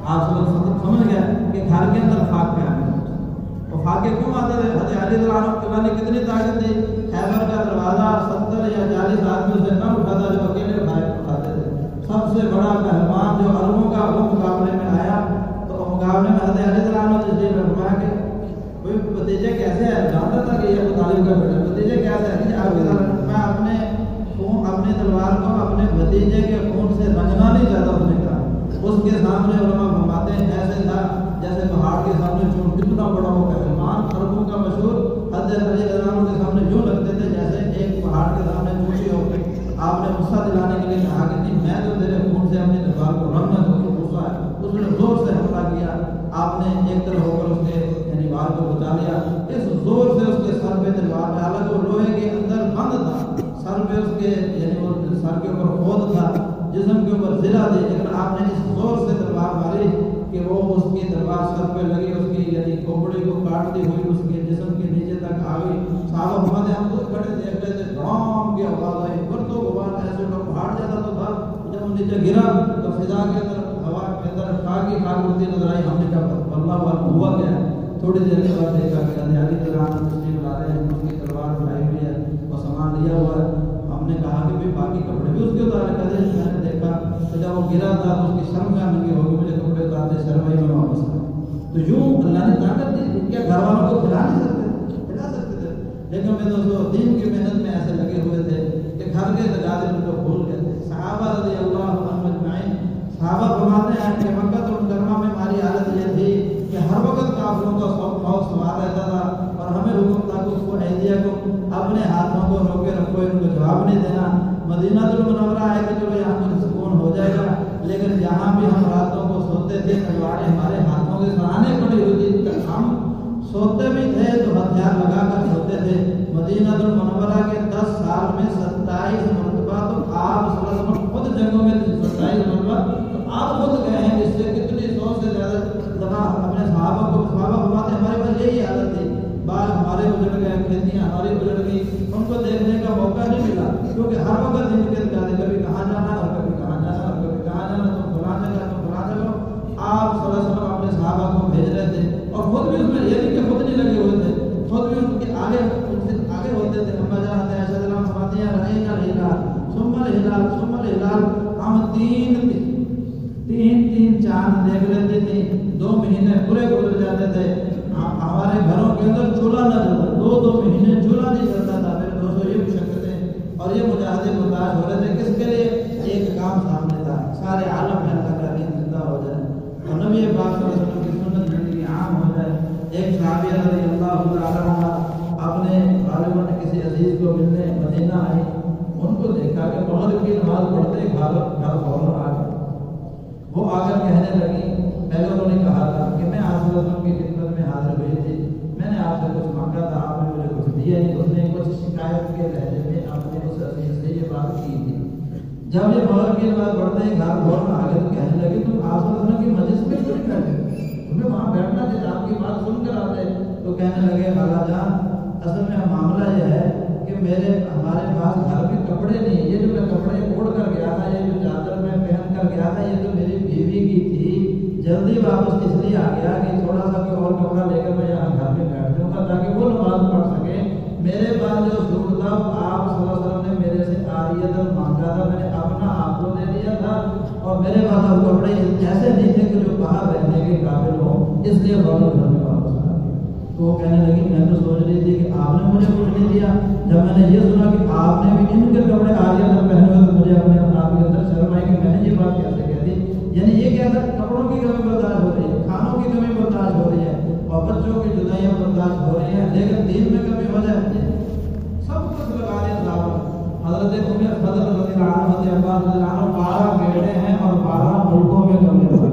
آپ صلی اللہ علیہ وسلم سمجھ گیا کہ گھر کے اندر فاقے آنے، تو فاقے کیوں آتے تھے؟ حضرت علی رضی اللہ عنہ نے کتنی طاقت تھی، خیبر کا دروازہ 70 یا 40 آدمی سے نہ اٹھاتا جو اکیلے اٹھاتے تھے۔ سب سے بڑا پہلوان جو عربوں کا وہ مقابلے میں آیا، تو مقابلے میں حضرت علی رضی اللہ عنہ تشریف فرمایا کہ کوئی بھتیجے کیسے ہے، جانتا تھا کہ یہ ابو طالب کا بیٹا، بھتیجے کیسے ہے؟ آپ کے ساتھ میں اپنے تلوار کو اپنے بھتیجے کے خون سے رنجنا نہیں چاہتا، اس نے کہا۔ اس کے سامنے علماء فرماتے ہیں ایسے تھا جیسے پہاڑ کے سامنے چونٹ، کتنا بڑا وہ پہلوان عربوں کا مشہور، حضرت علی رضی اللہ عنہ کے سامنے یوں لگتے تھے جیسے ایک پہاڑ کے سامنے چونٹی ہو گئی۔ آپ نے غصہ دلانے کے لیے کہا کہ نہیں، میں تو تیرے خون سے اپنی تلوار کو رنگنا تو غصہ ہے۔ اس نے زور سے حملہ کیا، آپ نے ایک طرف ہو کر اس کے یعنی وار کو بچا لیا، اس زور سے اس کے سر پہ تلوار میں، حالانکہ وہ لوہے کے اندر بند تھا، سر پہ اس کے یعنی وہ سر کے اوپر خود تھا، جسم کے اوپر زرہ تھی، لیکن آپ نے اس زور سے تلوار ماری کہ وہ اس کی تلوار سر پہ لگی، اس کی یعنی کھوپڑی کو کاٹتی ہوئی اس کے جسم کے نیچے تک آ گئی۔ صحابہ فرماتے ہیں ہم تو کھڑے دیکھ رہے تھے، ڈرام کی آواز آئی، پر تو غبار ایسے پہاڑ جیسا تو تھا، جب وہ نیچے گرا تو فضا کے اندر ہوا کے اندر خاک ہی خاک اڑتی نظر آئی۔ ہم نے کہا اللہ اکبر، ہوا کیا ہے؟ تھوڑی دیر کے بعد دیکھا کہ علی رضی اللہ عنہ تشریف لا رہے ہیں، ان کی تلوار اٹھائی ہوئی ہے اور سامان لیا ہوا ہے۔ ہم نے کہا کہ باقی کپڑے بھی اس کے اتارے، کہتے ہیں میں نے دیکھا تو جب وہ گرا تھا تو اس کی شرم میں آنے کی ہوگی، مجھے کپڑے اتارتے شرم آئی، میں واپس آیا۔ تو یوں اللہ نے طاقت دی، کیا گھر والوں کو کھلا نہیں سکتے تھے، لیکن میں دوستوں دین کی محنت میں ایسے لگے ہوئے تھے کہ گھر کے تقاضے ان کو بھول گئے تھے۔ صحابہ رضی اللہ عنہم اجمعین، صحابہ فرماتے ہیں کہ مکہ المکرمہ میں ہماری حالت یہ تھی کہ ہر وقت کافروں کا خوف سوار رہتا تھا اور ہمیں حکم تھا کہ اس کو ایدیکم اپنے ہاتھوں کو روکے رکھو، ان کو جواب نہیں دینا۔ مدینہ المنورہ ہے کہ چلو یہاں کچھ سکون ہو جائے گا، لیکن جہاں بھی ہم راتوں کو سوتے تھے تلواریں ہمارے ہاتھوں کے سہانے پڑی ہوتی تھی، ہم سوتے بھی تھے تو ہتھیار لگا کر سوتے تھے۔ مدینہ المنورہ کے 10 سال میں 27 مرتبہ تو آپ صلی اللہ علیہ وسلم خود جنگوں میں 27 مرتبہ تو آپ خود گئے ہیں، جس سے کتنی 100 سے زیادہ دفعہ اپنے صحابہ فرماتے ہمارے پاس یہی عادت تھی، بال ہمارے اجڑ گئے، کھیتیاں ہماری اجڑ گئی، ان کو دیکھنے کا موقع نہیں ملا، کیونکہ ہر وقت ان کے جاتے کبھی کہاں جانا اور کبھی کہاں جانا اور کبھی کہاں جانا، تم فلاں جگہ آپ صلی اللہ علیہ وسلم اپنے صحابہ کو بھیج رہے تھے اور خود بھی اس میں یہ نہیں کہ خود نہیں لگے ہوئے تھے، خود بھی ان کے آگے ہوتے تھے۔ اما جان عائشہ رضی اللہ عنہا فرماتی ہیں رأینا الہلال ثم الہلال، ہم تین چاند دیکھ لیتے تھے، 2 مہینے پورے گزر جاتے تھے، ہمارے گھروں کے اندر چولہا نہ جلتا، 2 مہینے چولہا نہیں جلتا تھا۔ میرے دوستوں یہ مشقتیں اور یہ مجاہدے محتاج ہو رہے تھے، کس کے لیے؟ ایک کام سامنے تھا، سارے عالم میں اللہ کا دین زندہ ہو جائے اور نبی پاک صلی اللہ علیہ وسلم کی سنت زندگی عام ہو جائے۔ ایک صحابیہ رضی اللہ تعالیٰ عنہ اپنے غالباً کسی عزیز کو ملنے مدینہ آئی، ان کو دیکھا کہ مغرب کی نماز پڑھتے گھر فوراً آ گئے، وہ آ کر کہنے لگی، پہلے انہوں نے کہا تھا کہ میں آپ صلی اللہ علیہ وسلم کی خدمت میں حاضر ہوئی تھی، میں نے آپ سے کچھ مانگا تھا، آپ نے مجھے کچھ دیا نہیں، اس نے کچھ شکایت کے لہجے میں اپنے اس عزیز سے یہ بات کی تھی۔ جب یہ مغرب کی نماز پڑھتے ہیں گھر فوراً آ گئے تو کہنے لگے تم آپ صلی اللہ علیہ وسلم کی مجلس میں کیوں نہیں بیٹھے، تمہیں وہاں بیٹھنا تھا، آپ کی بات سن کر آتے۔ تو کہنے لگے خالہ جان اصل میں معاملہ یہ ہے کہ ہمارے پاس گھر میں کپڑے نہیں ہیں، یہ جو میں کپڑے اوڑھ کر گیا تھا، یہ جو چادر میں پہن کر گیا تھا، یہ تو میری بیوی کی تھی، جلدی واپس اس لیے آ گیا کہ تھوڑا سا کوئی اور کپڑا لے کر میں یہاں گھر میں بیٹھ جاؤں گا تاکہ وہ نماز پڑھ سکے۔ میرے پاس جو سوٹ تھا آپ صلی اللہ علیہ وسلم نے میرے سے عاریۃ مانگا تھا، میں نے اپنا آپ کو دے دیا تھا، اور میرے پاس اب کپڑے ایسے نہیں تھے کہ جو باہر رہنے کے قابل ہوں، اس لیے فوراً گھر میں واپس آ گیا۔ تو وہ کہنے لگی میں تو سوچ رہی تھی کہ آپ نے مجھے کچھ نہیں دیا، جب میں نے یہ سنا کہ آپ نے بھی ان کے کپڑے عاریۃ پہنے ہوئے تو مجھے اپنے آپ کے اندر شرم آئی کہ میں نے یہ بات کیسے کہہ دی۔ یعنی یہ کہتا ہے کپڑوں کی کمی برداشت ہو رہی ہے، کھانوں کی کمی برداشت ہو رہی ہے اور بچوں کی جدائیاں برداشت ہو رہی ہیں، لیکن دین میں کمی ہو جائے سب کچھ لگا دیا صاحب۔ حضرت عمر فضل رضی اللہ عنہ، حضرت عباس رضی اللہ عنہ 12 بیٹے ہیں اور 12 ملکوں میں کمے ہوئے،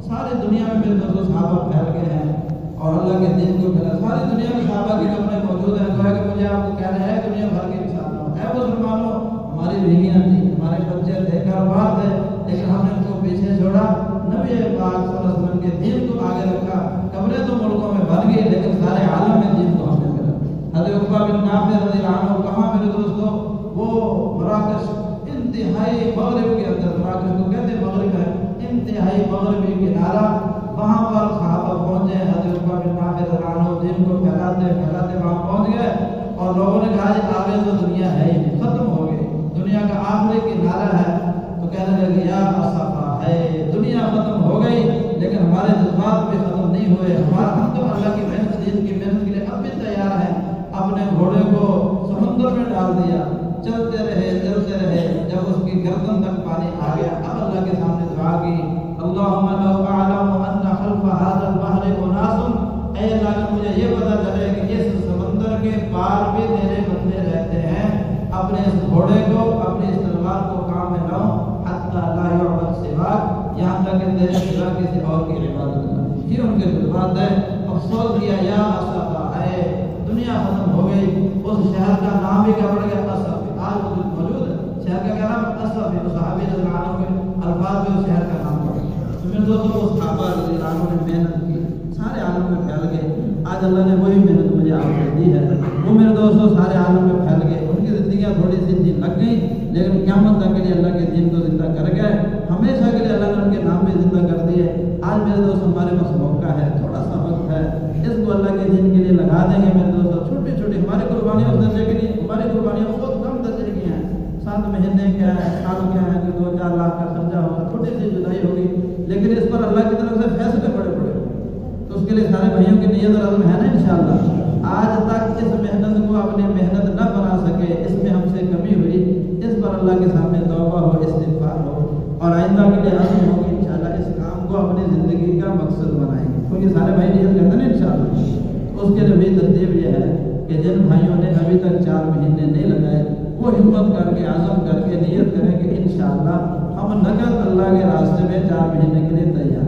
ساری دنیا میں میرے دوستوں صحابہ پھیل گئے ہیں اور اللہ کے دین کو پھیلا، ساری دنیا میں صحابہ کی کمریں موجود ہیں۔ تو ہے کہ مجھے آپ کو کہنا ہے دنیا بھر کے انسانوں، اے مسلمانوں ہماری بیویاں تھیں، ہمارے بچے تھے، کاروبار تھے، لیکن ہم نے ان کو پیچھے چھوڑا، نبی پاک صلی اللہ علیہ وسلم کے دین کو آگے رکھا۔ کمریں تو ملکوں میں بن گئی لیکن سارے عالم میں دین کو ہم نے پھیلا۔ حضرت عقبہ بن نافع رضی اللہ عنہ کہاں میرے دوستوں، وہ مراکش انتہائی مغرب کے اندر، مراکش کو کہتے ہیں مغرب ہے، انتہائی مغربی کنارہ، وہاں پر صحابہ پہنچے، حضرت عقبہ بن نافع رضی اللہ عنہ دین کو پھیلاتے وہاں پہنچ گئے اور لوگوں نے کہا کہ آگے تو دنیا ہے ہی نہیں، ختم ہو گئی، دنیا کا آخری کنارہ ہے۔ تو کہنے لگے یا اسفا ہے، دنیا ختم ہو گئی لیکن ہمارے جذبات بھی ختم نہیں ہوئے، ہم تو اللہ کی محنت، دین کی محنت کے لیے اب بھی تیار ہیں۔ اپنے گھوڑے کو سمندر میں ڈال دیا، چلتے رہے، جب اس کی گردن تک پانی آ گیا، اب اللہ کے سامنے دعا کی، اللہم لو اعلم ان خلف هذا البحر اناس، اے اللہ مجھے یہ پتا چلے کہ اس سمندر کے پار بھی تیرے بندے رہتے ہیں، اپنے اس گھوڑے کو، اپنی اس تلوار کو کام میں لاؤں، حتی لا یعبد سواک، یہاں تک کہ تیرے سوا کسی اور کی عبادت نہ، یہ ان کے جذبات ہے۔ افسوس کیا یا اسفا ہے، دنیا ختم ہو گئی۔ اس شہر کا نام بھی کیا پڑ گیا؟ اسف، آج موجود ہے شہر کا کیا نام؟ اسف، صحابی رضی اللہ عنہ کے الفاظ میں اس شہر کا نام پڑ گیا۔ تو میرے دوستوں وہ صحابہ رضی اللہ عنہ نے محنت کی، سارے عالم میں پھیل گئے، آج اللہ نے وہی محنت مجھے آپ کو دی ہے، وہ میرے دوستوں سارے عالم میں پھیل گئے، ان کی زندگیاں تھوڑی سی دن لگ گئی لیکن قیامت تک کے لیے اللہ کے دین کو زندہ کر گئے، ہمیشہ کے لیے اللہ نے ان کے نام بھی زندہ کر دیے۔ آج میرے دوست ہمارے پاس موقع ہے، تھوڑا سا وقت ہے، اس کو اللہ کے دین کے لیے لگا دیں گے میرے دوستوں۔ چھوٹی چھوٹی ہماری قربانیاں اس درجے کی نہیں، ہماری قربانیاں بہت کم درجے کی ہیں، 7 مہینے کیا ہے، سال کیا ہے کہ 2-4 لاکھ کا خرچہ ہوگا، چھوٹی سی جدائی ہوگی، لیکن اس پر اللہ کی طرف سے فیصلے بڑے بڑے، اس کے لیے سارے بھائیوں کی نیت اور عزم ہے نا انشاءاللہ. آج تک اس محنت کو اپنی محنت نہ بنا سکے، اس میں ہم سے کمی ہوئی، اس پر اللہ کے سامنے توبہ ہو، استغفار ہو، اور آئندہ کے لیے عزم ہو کہ انشاءاللہ اس کام کو اپنی زندگی کا مقصد بنائیں گے. کیونکہ سارے بھائی نیت کرتے ہیں نا انشاءاللہ. اس کے لیے بھی ترتیب یہ ہے کہ جن بھائیوں نے ابھی تک 4 مہینے نہیں لگائے وہ ہمت کر کے عزم کر کے نیت کریں کہ انشاءاللہ ہم نقد اللہ کے راستے میں 4 مہینے کے لیے تیار